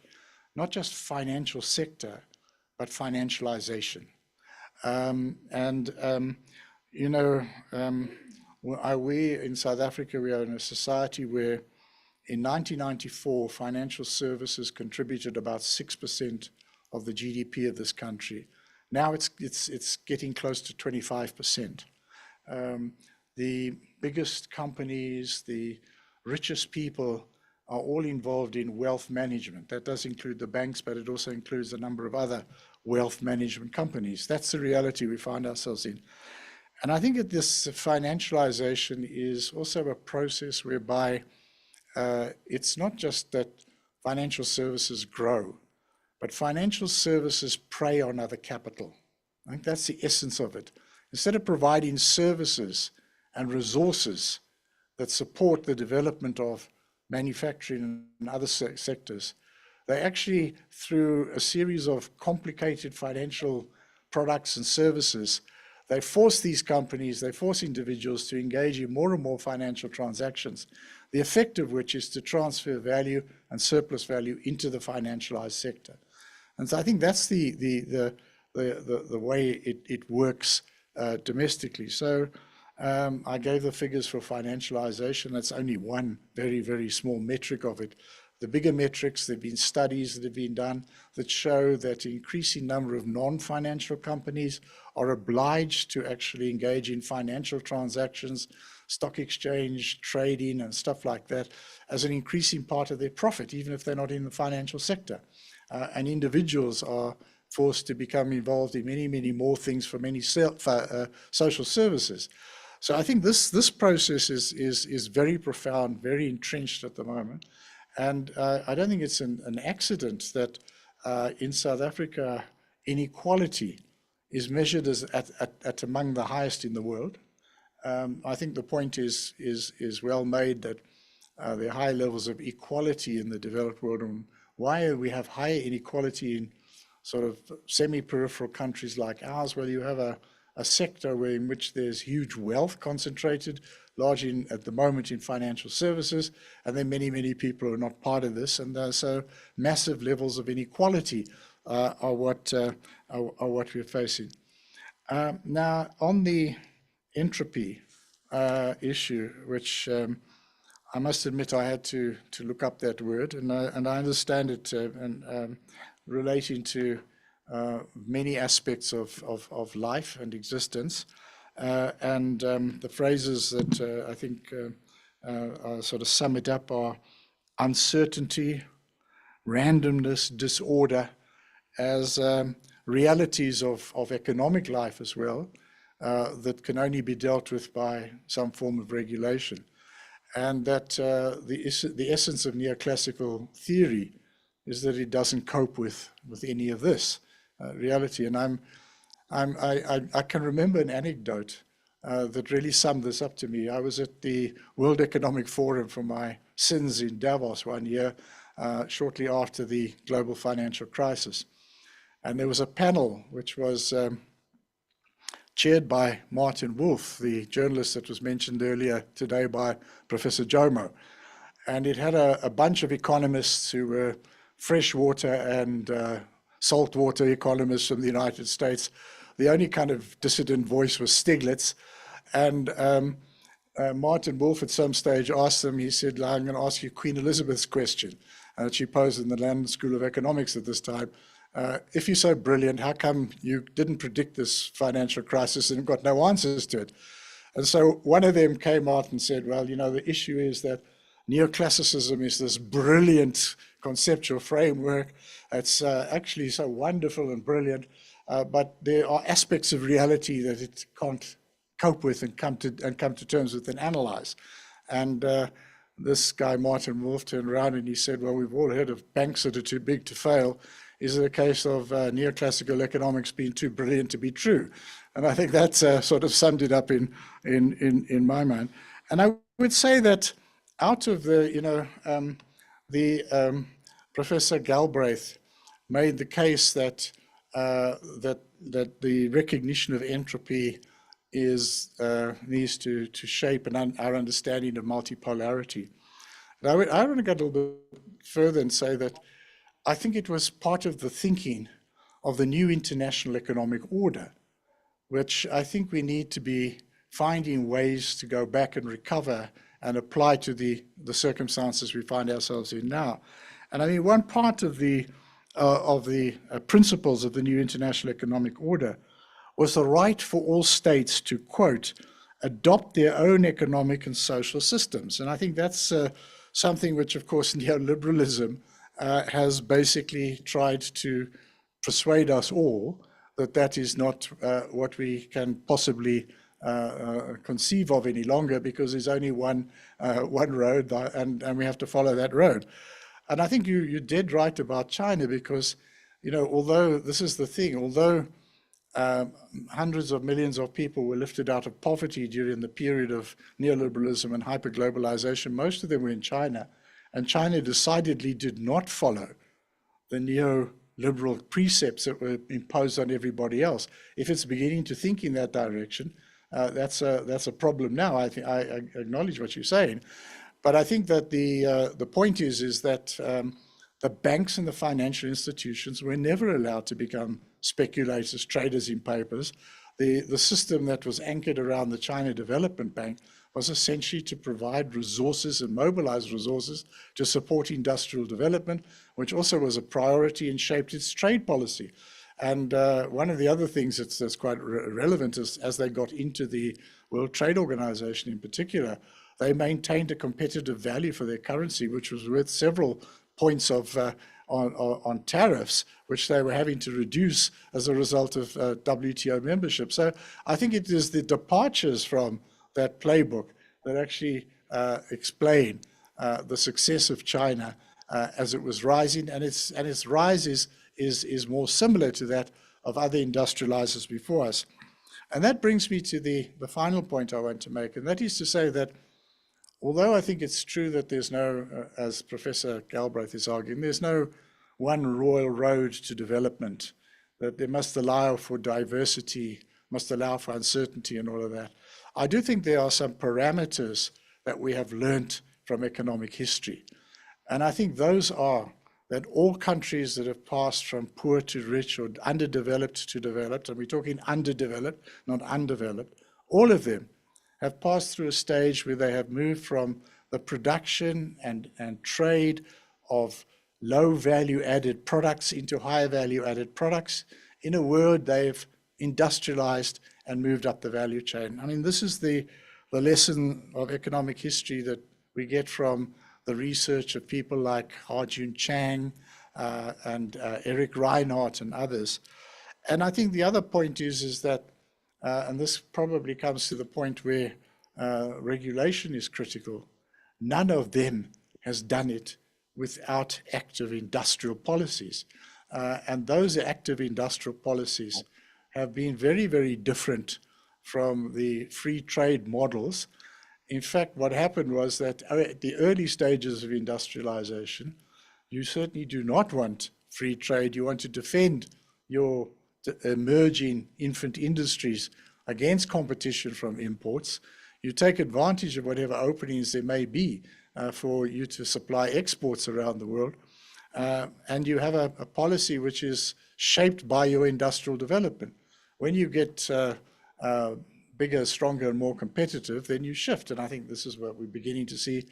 not just financial sector, but financialization. We in South Africa, we are in a society where in 1994, financial services contributed about 6% of the GDP of this country. Now it's getting close to 25%. The biggest companies, the richest people are all involved in wealth management. That does include the banks, but it also includes a number of other wealth management companies. That's the reality we find ourselves in. And I think that this financialization is also a process whereby it's not just that financial services grow, but financial services prey on other capital. I think that's the essence of it. Instead of providing services and resources that support the development of manufacturing and other sectors, they actually, through a series of complicated financial products and services, they force these companies, they force individuals to engage in more and more financial transactions, the effect of which is to transfer value and surplus value into the financialized sector. And so I think that's the way it works domestically. So I gave the figures for financialization. That's only one very, very small metric of it. The bigger metrics, there have been studies that have been done that show that an increasing number of non-financial companies are obliged to actually engage in financial transactions, stock exchange, trading, and stuff like that as an increasing part of their profit, even if they're not in the financial sector. And individuals are forced to become involved in many, many more things for many social services. So I think this process is very profound, very entrenched at the moment. And I don't think it's an accident that in South Africa, inequality is measured as at among the highest in the world. I think the point is well made that there are high levels of equality in the developed world. And why we have higher inequality in sort of semi-peripheral countries like ours? Well, you have a sector in which there's huge wealth concentrated, largely at the moment in financial services, and then many people who are not part of this, and so massive levels of inequality are what we're facing. Now, on the entropy issue, which I must admit I had to look up that word, and I understand it relating to many aspects of life and existence, and the phrases that I think sort of sum it up are uncertainty, randomness, disorder, as realities of economic life as well, that can only be dealt with by some form of regulation. And that the essence of neoclassical theory is that it doesn't cope with any of this reality. And I can remember an anecdote that really summed this up to me. I was at the World Economic Forum for my sins in Davos one year, shortly after the global financial crisis. And there was a panel which was chaired by Martin Wolf, the journalist that was mentioned earlier today by Professor Jomo. And it had a bunch of economists who were freshwater and saltwater economists from the United States. The only kind of dissident voice was Stiglitz. And Martin Wolf at some stage asked them, he said, I'm going to ask you Queen Elizabeth's question. She posed in the London School of Economics at this time. If you're so brilliant, how come you didn't predict this financial crisis and got no answers to it? And so one of them came out and said, well, you know, the issue is that neoclassicism is this brilliant conceptual framework. It's actually so wonderful and brilliant, but there are aspects of reality that it can't cope with and come to terms with and analyze. And this guy, Martin Wolf, turned around and he said, well, we've all heard of banks that are too big to fail. Is it a case of neoclassical economics being too brilliant to be true? And I think that's sort of summed it up in my mind. And I would say that out of the, you know, Professor Galbraith made the case that that the recognition of entropy is needs to shape our understanding of multipolarity. And I want to go a little bit further and say that I think it was part of the thinking of the new international economic order, which I think we need to be finding ways to go back and recover and apply to the circumstances we find ourselves in now. And I mean, one part of the principles of the new international economic order was the right for all states to, quote, adopt their own economic and social systems. And I think that's something which, of course, neoliberalism has basically tried to persuade us all that that is not what we can possibly conceive of any longer, because there's only one road, and we have to follow that road. And I think you're dead right about China, because, you know, although this is the thing, although hundreds of millions of people were lifted out of poverty during the period of neoliberalism and hyperglobalization, most of them were in China. And China decidedly did not follow the neoliberal precepts that were imposed on everybody else. If it's beginning to think in that direction, that's a problem now. I acknowledge what you're saying, but I think that the point is that the banks and the financial institutions were never allowed to become speculators, traders in papers. The system that was anchored around the China Development Bank was essentially to provide resources and mobilize resources to support industrial development, which also was a priority and shaped its trade policy. And one of the other things that's quite relevant is, as they got into the World Trade Organization in particular, they maintained a competitive value for their currency, which was worth several points of on tariffs, which they were having to reduce as a result of WTO membership. So I think it is the departures from that playbook that actually explain the success of China as it was rising, and its rise is more similar to that of other industrializers before us. And that brings me to the final point I want to make, and that is to say that although I think it's true that there's no, as Professor Galbraith is arguing, there's no one royal road to development, that there must allow for diversity, must allow for uncertainty and all of that. I do think there are some parameters that we have learnt from economic history. And I think those are that all countries that have passed from poor to rich or underdeveloped to developed, and we're talking underdeveloped, not undeveloped, all of them have passed through a stage where they have moved from the production and trade of low value added products into higher value added products. In a word, they've industrialized and moved up the value chain. I mean, this is the lesson of economic history that we get from the research of people like Ha-Joon Chang and Eric Reinhardt and others. And I think the other point is that, and this probably comes to the point where regulation is critical, none of them has done it without active industrial policies. And those active industrial policies have been very, very different from the free trade models. In fact, what happened was that at the early stages of industrialization, you certainly do not want free trade. You want to defend your emerging infant industries against competition from imports. You take advantage of whatever openings there may be for you to supply exports around the world. And you have a policy which is shaped by your industrial development. When you get bigger, stronger, and more competitive, then you shift. And I think this is what we're beginning to see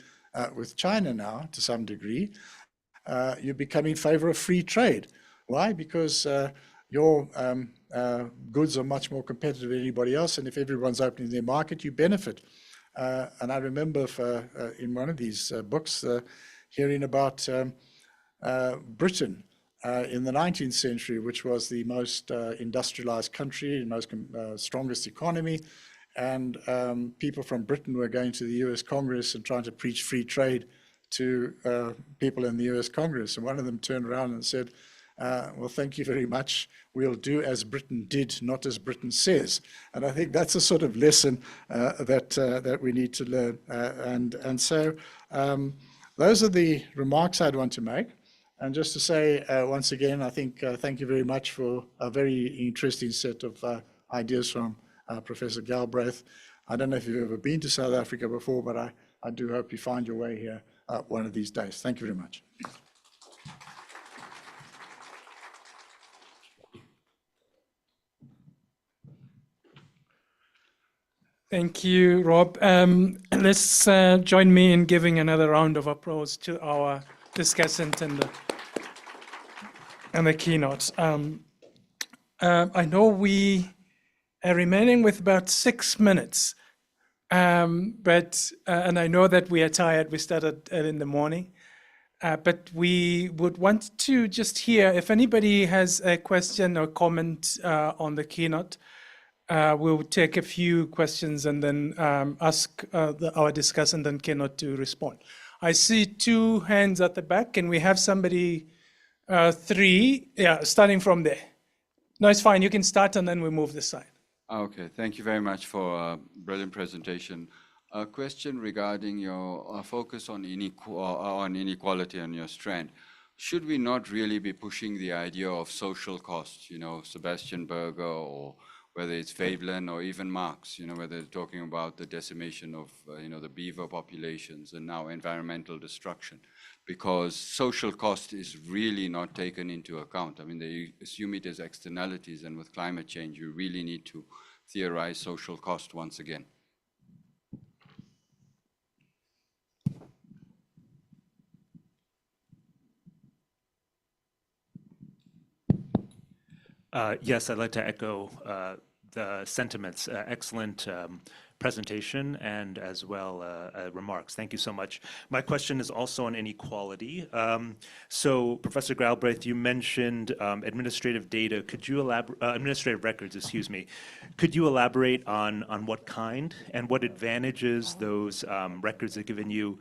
with China now, to some degree. You become in favor of free trade. Why? Because your goods are much more competitive than anybody else, and if everyone's opening their market, you benefit. And I remember in one of these books hearing about Britain in the 19th century, which was the most industrialized country, most strongest economy, and people from Britain were going to the US Congress and trying to preach free trade to people in the US Congress. And one of them turned around and said, well, thank you very much. We'll do as Britain did, not as Britain says. And I think that's a sort of lesson that we need to learn. And so those are the remarks I'd want to make. And just to say, once again, I think thank you very much for a very interesting set of ideas from Professor Galbraith. I don't know if you've ever been to South Africa before, but I do hope you find your way here one of these days. Thank you very much. Thank you, Rob. Let's join me in giving another round of applause to our discussant and the keynote. I know we are remaining with about 6 minutes, and I know that we are tired. We started early in the morning, but we would want to just hear if anybody has a question or comment on the keynote. We'll take a few questions and then ask our discussant and keynote to respond. I see 2 hands at the back, and we have somebody, 3, yeah, starting from there. No, it's fine. You can start, and then we move this side. Okay, thank you very much for a brilliant presentation. A question regarding your focus on inequality and your strand. Should we not really be pushing the idea of social cost? You know, Sebastian Berger, or whether it's Veblen or even Marx, you know, where they're talking about the decimation of, the beaver populations and now environmental destruction, because social cost is really not taken into account. I mean, they assume it as externalities, and with climate change, you really need to theorize social cost once again. Yes, I'd like to echo the sentiments. Excellent presentation and as well remarks. Thank you so much. My question is also on inequality. So, Professor Galbraith, you mentioned administrative data. Could you elaborate? Administrative records, excuse me. Could you elaborate on what kind and what advantages those records have given you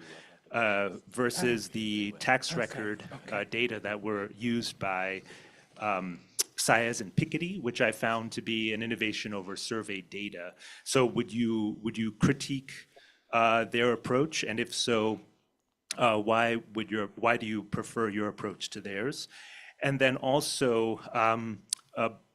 versus the tax record data that were used by Saez and Piketty, which I found to be an innovation over survey data. So would you critique their approach? And if so, why do you prefer your approach to theirs? And then also,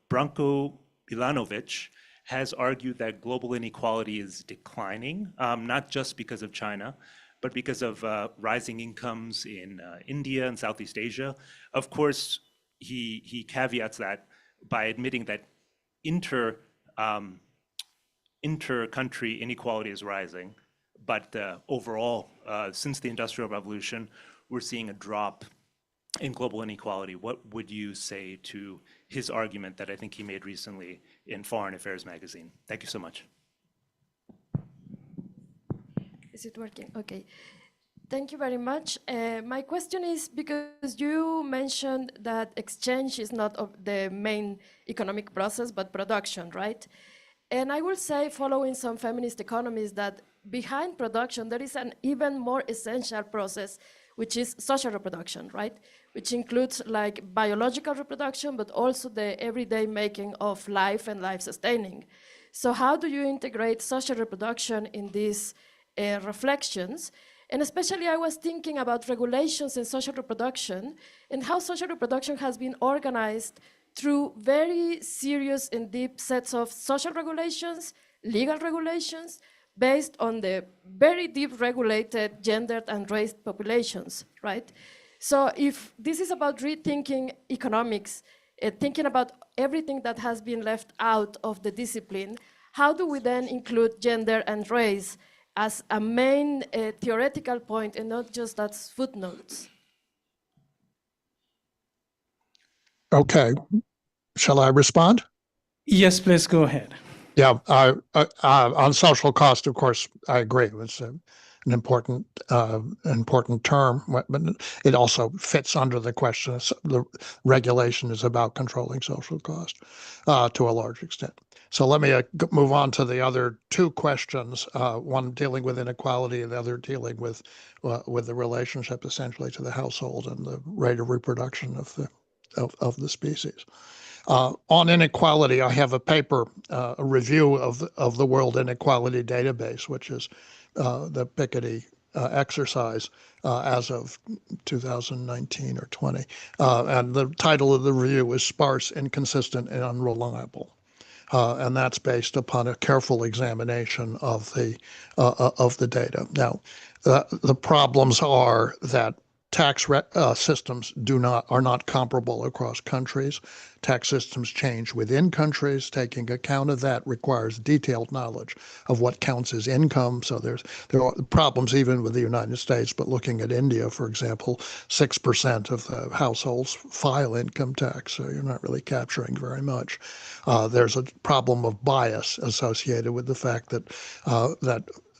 Branko Milanovic has argued that global inequality is declining, not just because of China, but because of rising incomes in India and Southeast Asia. Of course, he caveats that by admitting that inter-country inequality is rising, but overall, since the Industrial Revolution, we're seeing a drop in global inequality. What would you say to his argument that I think he made recently in Foreign Affairs magazine? Thank you so much. Is it working? Okay. Thank you very much. My question is because you mentioned that exchange is not the main economic process, but production, right? And I will say, following some feminist economists, that behind production, there is an even more essential process, which is social reproduction, right? Which includes like biological reproduction, but also the everyday making of life and life sustaining. So how do you integrate social reproduction in these reflections? And especially I was thinking about regulations in social reproduction and how social reproduction has been organized through very serious and deep sets of social regulations, legal regulations, based on the very deep regulated gendered and race populations, right? So if this is about rethinking economics, thinking about everything that has been left out of the discipline, how do we then include gender and race as a main theoretical point and not just as footnotes? Okay. Shall I respond? Yes, please go ahead. Yeah, on social cost, of course, I agree. It's an important term, but it also fits under the question. The regulation is about controlling social cost to a large extent. So let me move on to the other two questions. One dealing with inequality, and the other dealing with the relationship essentially to the household and the rate of reproduction of the species. On inequality, I have a paper, a review of the World Inequality Database, which is the Piketty exercise as of 2019 or 20. And the title of the review is Sparse, Inconsistent, and Unreliable. And that's based upon a careful examination of the data. Now, the problems are that tax systems are not comparable across countries. Tax systems change within countries. Taking account of that requires detailed knowledge of what counts as income. So there are problems even with the United States, but looking at India, for example, 6% of the households file income tax, so you're not really capturing very much. There's a problem of bias associated with the fact that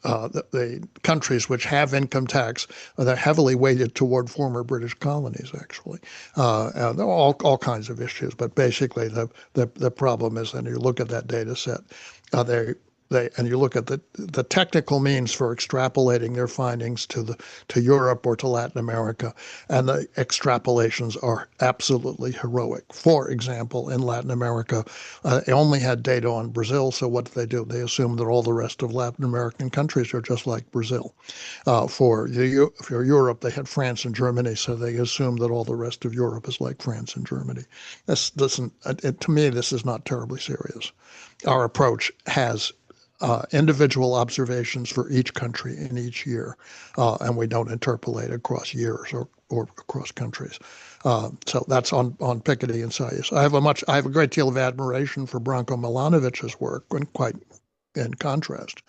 the countries which have income tax are heavily weighted toward former British colonies, actually. And all kinds of issues, but basically the problem is, and you look at that data set, and you look at the technical means for extrapolating their findings to Europe or to Latin America, and the extrapolations are absolutely heroic. For example, in Latin America, they only had data on Brazil, so what do? They assume that all the rest of Latin American countries are just like Brazil. For Europe, they had France and Germany, so they assume that all the rest of Europe is like France and Germany. To me, this is not terribly serious. Our approach has individual observations for each country in each year, and we don't interpolate across years or across countries. So that's on Piketty and Saez. I have a great deal of admiration for Branko Milanovic's work, and quite in contrast.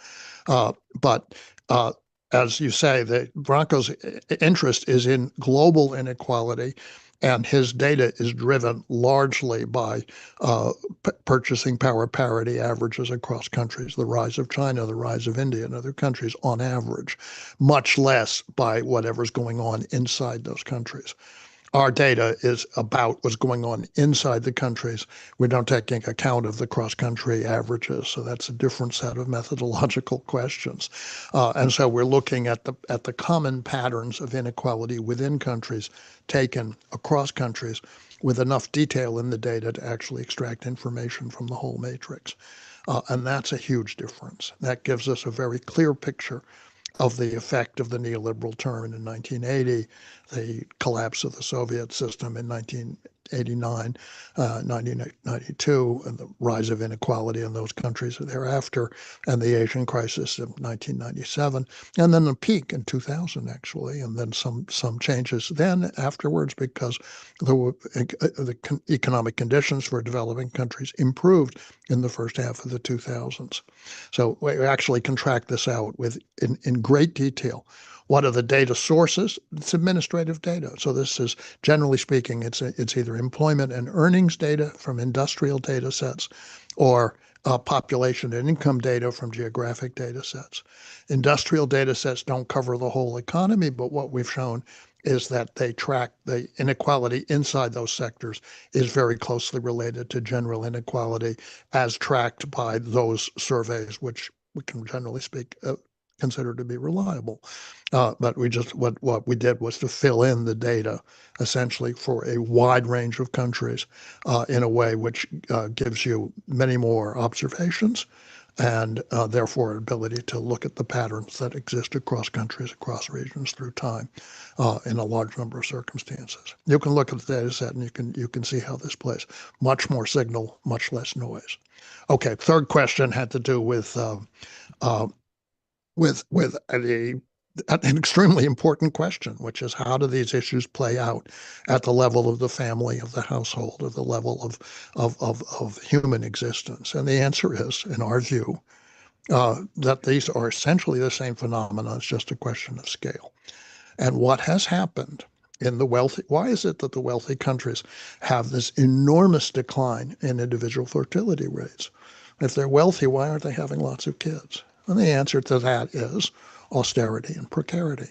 But as you say, Branko's interest is in global inequality, and his data is driven largely by purchasing power parity averages across countries, the rise of China, the rise of India and other countries on average, much less by whatever's going on inside those countries. our data is about what's going on inside the countries. We don't take account of the cross-country averages, so that's a different set of methodological questions. And so we're looking at the common patterns of inequality within countries taken across countries with enough detail in the data to actually extract information from the whole matrix. And that's a huge difference. That gives us a very clear picture of the effect of the neoliberal turn in 1980, the collapse of the Soviet system in 1989, 1992, and the rise of inequality in those countries thereafter, and the Asian crisis of 1997, and then a peak in 2000, actually, and then some changes then afterwards because the economic conditions for developing countries improved in the first half of the 2000s. So we actually can track this out in great detail. What are the data sources? It's administrative data. So this is, generally speaking, it's either employment and earnings data from industrial data sets or population and income data from geographic data sets. Industrial data sets don't cover the whole economy, but what we've shown is that they track the inequality inside those sectors is very closely related to general inequality as tracked by those surveys, which we can generally speak consider to be reliable. But what we did was to fill in the data essentially for a wide range of countries in a way which gives you many more observations and therefore an ability to look at the patterns that exist across countries, across regions through time in a large number of circumstances. You can look at the data set and you can see how this plays. Much more signal, much less noise. Okay, third question had to do with an extremely important question, which is how do these issues play out at the level of the family, of the household, or the level of human existence? And the answer is, in our view, that these are essentially the same phenomena. It's just a question of scale. And what has happened in the wealthy, why is it that the wealthy countries have this enormous decline in individual fertility rates? If they're wealthy, why aren't they having lots of kids? And the answer to that is austerity and precarity.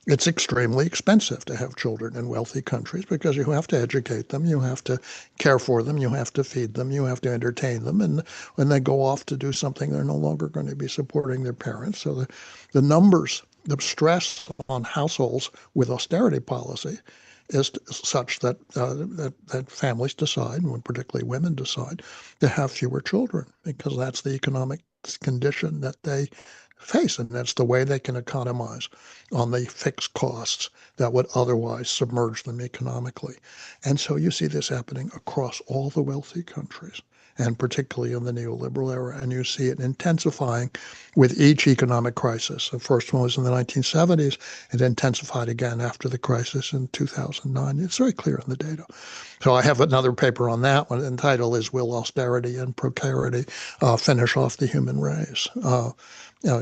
It's extremely expensive to have children in wealthy countries because you have to educate them, you have to care for them, you have to feed them, you have to entertain them. And when they go off to do something, they're no longer going to be supporting their parents. So the numbers, the stress on households with austerity policy is such that that families decide, and particularly women decide, to have fewer children because that's the economic condition that they face, and that's the way they can economize on the fixed costs that would otherwise submerge them economically. And so you see this happening across all the wealthy countries, and particularly in the neoliberal era, and you see it intensifying with each economic crisis. The first one was in the 1970s. It intensified again after the crisis in 2009. It's very clear in the data. So I have another paper on that one, and the title is Will Austerity and Precarity Finish Off the Human Race,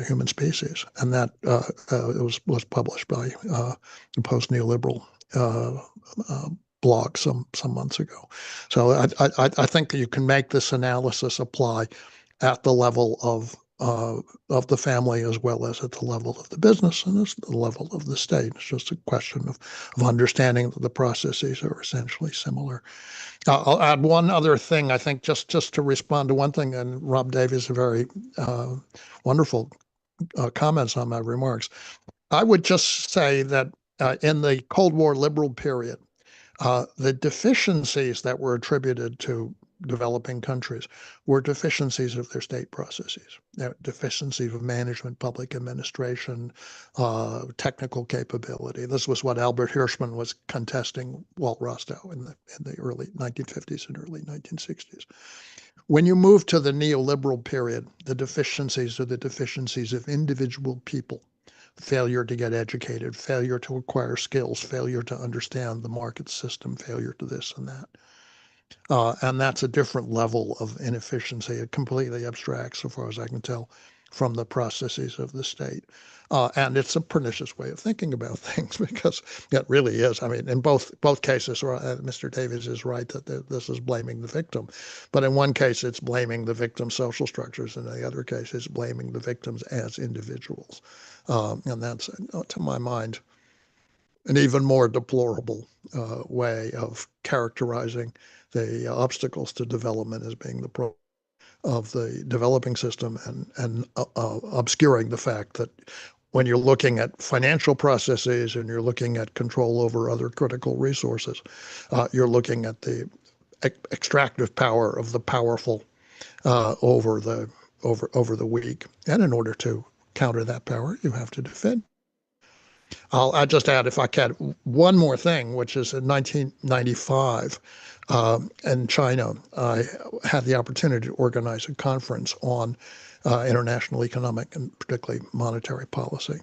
human species? And that it was published by the Post-Neoliberal blog some months ago. So I think that you can make this analysis apply at the level of the family as well as at the level of the business and at the level of the state. It's just a question of understanding that the processes are essentially similar. I'll add one other thing, I think, just to respond to one thing, and Rob Davies' very wonderful comments on my remarks. I would just say that in the Cold War liberal period, the deficiencies that were attributed to developing countries were deficiencies of their state processes, deficiencies of management, public administration, technical capability. This was what Albert Hirschman was contesting Walt Rostow in the early 1950s and early 1960s. When you move to the neoliberal period, the deficiencies are the deficiencies of individual people. Failure to get educated, failure to acquire skills, failure to understand the market system, failure to this and that. And that's a different level of inefficiency. It completely abstracts, so far as I can tell, from the processes of the state. And it's a pernicious way of thinking about things because it really is. I mean, in both cases, Mr. Davies is right that this is blaming the victim. But in one case, it's blaming the victim's social structures. And in the other case, it's blaming the victims as individuals. And that's, to my mind, an even more deplorable way of characterizing the obstacles to development as being the problem of the developing system, and obscuring the fact that when you're looking at financial processes and you're looking at control over other critical resources, you're looking at the extractive power of the powerful over the weak. And in order to counter that power, you have to defend. I'll just add, if I can, one more thing, which is in 1995 in China, I had the opportunity to organize a conference on international economic and particularly monetary policy.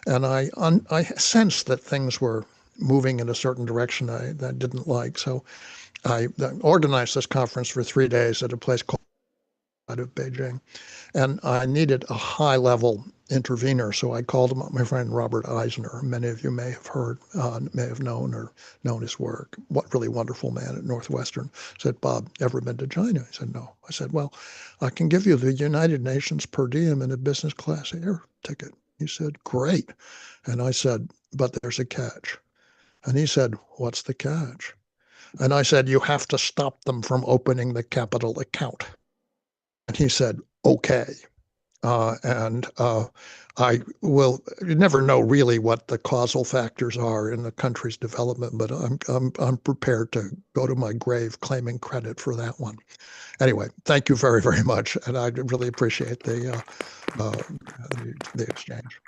And I sensed that things were moving in a certain direction that I didn't like. So I organized this conference for 3 days at a place called out of Beijing. And I needed a high-level intervener, so I called him up, my friend Robert Eisner. Many of you may have heard, may have known or known his work. What really wonderful man at Northwestern. Said, Bob, ever been to China? He said, no. I said, well, I can give you the United Nations per diem and a business class air ticket. He said, great. And I said, but there's a catch. And he said, what's the catch? And I said, you have to stop them from opening the capital account. And he said, okay. I will never know really what the causal factors are in the country's development, but I'm prepared to go to my grave claiming credit for that one. Anyway, thank you very, very much, and I really appreciate the exchange.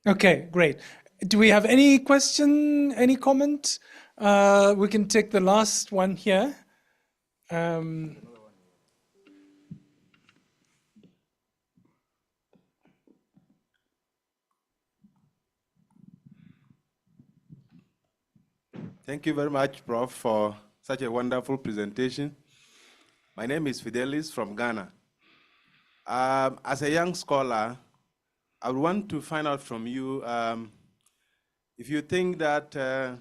Okay, great. Do we have any question, any comment? We can take the last one here. Thank you very much, Prof, for such a wonderful presentation. My name is Fidelis from Ghana. As a young scholar, I would want to find out from you if you think that the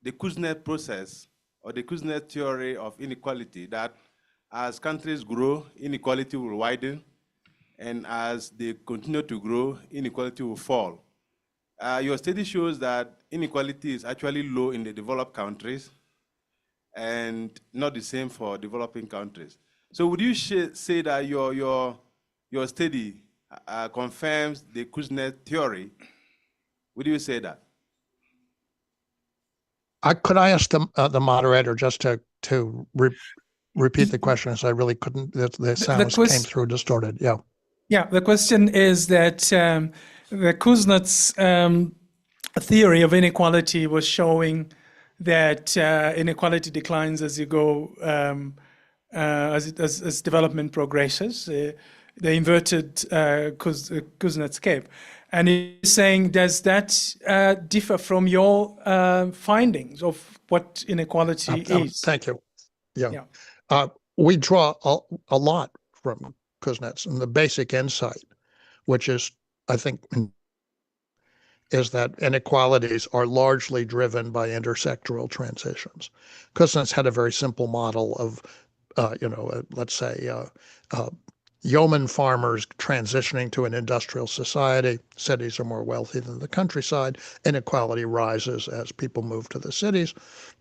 Kuznets process or the Kuznets theory of inequality, that as countries grow, inequality will widen, and as they continue to grow, inequality will fall. Your study shows that inequality is actually low in the developed countries and not the same for developing countries. So would you say that your study confirms the Kuznets theory? Would you say that? Could I ask the moderator just to repeat the question, as I really couldn't, the sounds came through distorted. Yeah. Yeah, the question is that the Kuznets theory of inequality was showing that inequality declines as you go, as development progresses, the inverted Kuznets curve. And he's saying, does that differ from your findings of what inequality is? Thank you. Yeah. We draw a lot from Kuznets, and the basic insight, which is, I think, is that inequalities are largely driven by intersectoral transitions. Kuznets had a very simple model of, let's say, yeoman farmers transitioning to an industrial society. Cities are more wealthy than the countryside. Inequality rises as people move to the cities,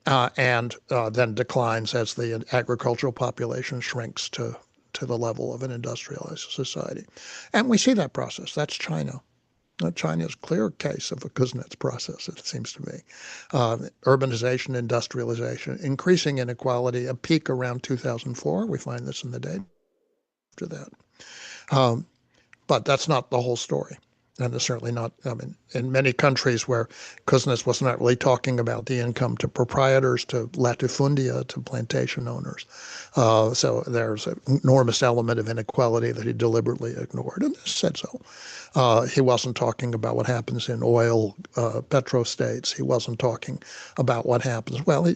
and then declines as the agricultural population shrinks to the level of an industrialized society. And we see that process. That's China. China's clear case of a Kuznets process, it seems to me. Urbanization, industrialization, increasing inequality, a peak around 2004. We find this in the data after that. But that's not the whole story. And it's certainly not, I mean, in many countries where Kuznets was not really talking about the income to proprietors, to latifundia, to plantation owners. So there's an enormous element of inequality that he deliberately ignored, and said so. He wasn't talking about what happens in oil petrostates. He wasn't talking about what happens, well,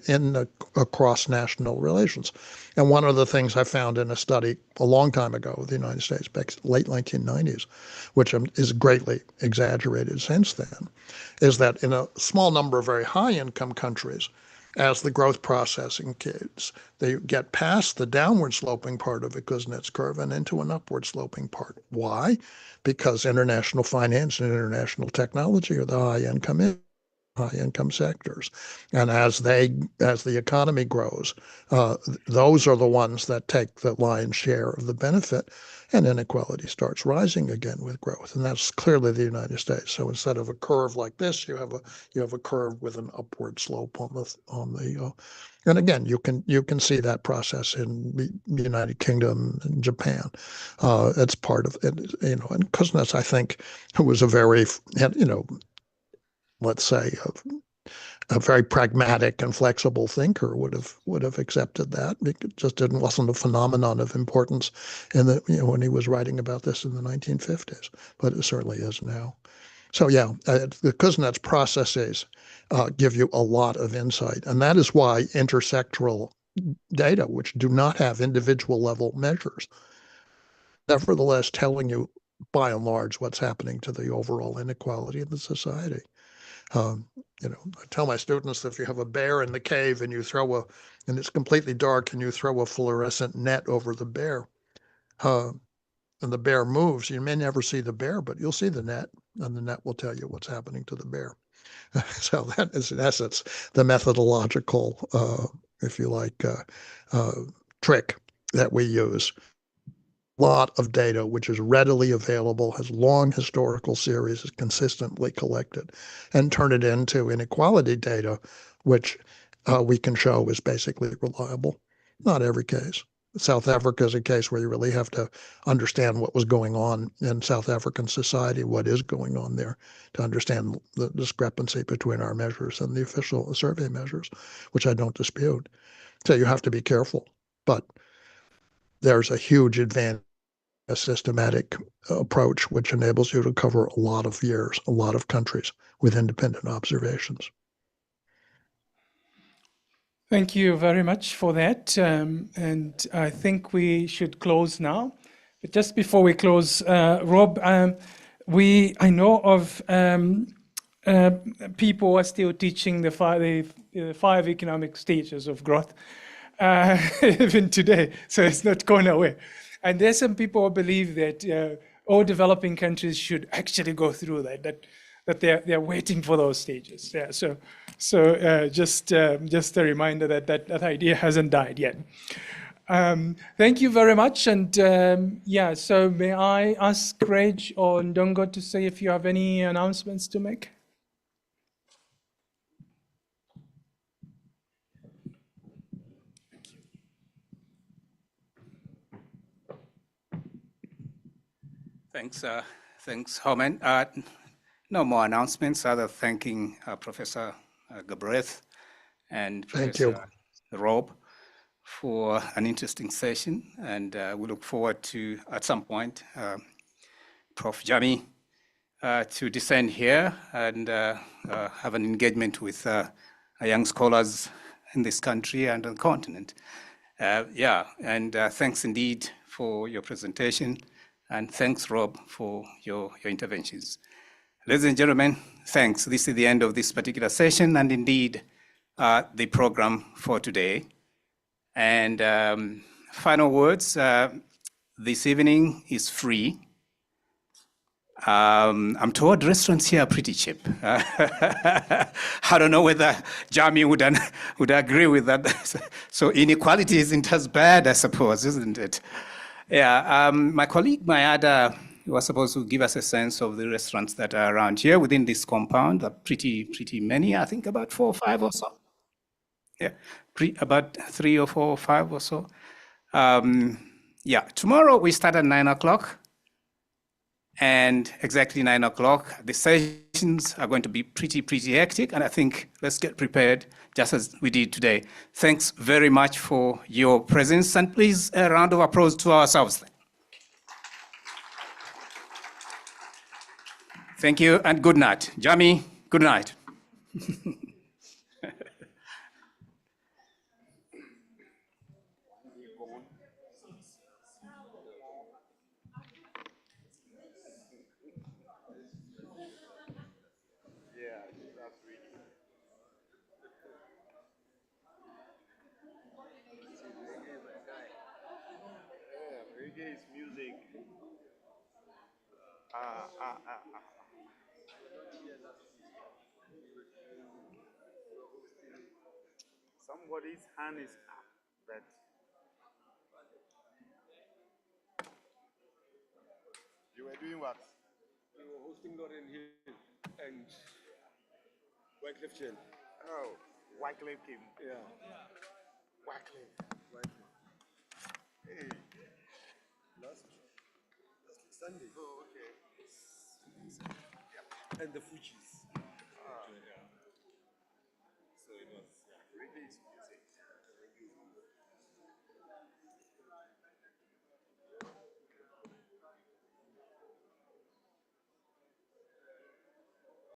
across national relations. And one of the things I found in a study a long time ago with the United States, back late 1990s, which is greatly exaggerated since then, is that in a small number of very high-income countries, as the growth process ensues. They get past the downward sloping part of the Kuznets curve and into an upward sloping part. Why? Because international finance and international technology are the high income sectors. And as the economy grows, those are the ones that take the lion's share of the benefit, and inequality starts rising again with growth. And that's clearly the United States. So instead of a curve like this, you have a curve with an upward slope and again, you can see that process in the United Kingdom and Japan. It's part of it, and Kuznets, I think, who was a very, let's say, a very pragmatic and flexible thinker would have accepted that. It just wasn't a phenomenon of importance when he was writing about this in the 1950s, but it certainly is now. So yeah, the Kuznets processes give you a lot of insight, and that is why intersectoral data, which do not have individual level measures, nevertheless telling you by and large what's happening to the overall inequality of the society. I tell my students that if you have a bear in the cave and and it's completely dark and you throw a fluorescent net over the bear, and the bear moves, you may never see the bear, but you'll see the net, and the net will tell you what's happening to the bear. So that is, in essence, the methodological, if you like, trick that we use. Lot of data which is readily available, has long historical series, is consistently collected, and turn it into inequality data, which we can show is basically reliable. Not every case. South Africa is a case where you really have to understand what was going on in South African society, what is going on there, to understand the discrepancy between our measures and the official survey measures, which I don't dispute. So you have to be careful. But there's a huge advantage, a systematic approach, which enables you to cover a lot of years, a lot of countries with independent observations. Thank you very much for that. And I think we should close now. But just before we close, Rob, I know of people who are still teaching the five economic stages of growth, even today. So it's not gone away. And there's some people who believe that all developing countries should actually go through that they're waiting for those stages. Yeah. So just a reminder that idea hasn't died yet. Thank you very much. And so may I ask Reg or Ndongo to say if you have any announcements to make? Thanks, Homan. No more announcements other thanking Professor Galbraith and Professor Rob for an interesting session. And we look forward to, at some point, Prof. Jami to descend here and have an engagement with young scholars in this country and on the continent. Thanks indeed for your presentation. And thanks, Rob, for your interventions. Ladies and gentlemen, thanks. This is the end of this particular session and indeed the program for today. And final words, this evening is free. I'm told restaurants here are pretty cheap. I don't know whether Jami would agree with that. So inequality isn't as bad, I suppose, isn't it? Yeah, my colleague Mayada was supposed to give us a sense of the restaurants that are around here within this compound. Are pretty many, I think about 4 or 5 or so. Yeah, about 3 or 4 or 5 or so. Tomorrow we start at 9 o'clock. And exactly 9 o'clock, the sessions are going to be pretty hectic. And I think let's get prepared just as we did today. Thanks very much for your presence. And please, a round of applause to ourselves. Thank you and good night. Jami, good night. reggae is music. Somebody's hand is up, but you were doing what? We were hosting Lauren Hill and Wycliffe Chen. Oh, Wycliffe Kim. Yeah. Wycliffe. Hey. Last Sunday. Oh, okay. And the Fujis. Ah. Yeah. So it was. Reggae is music.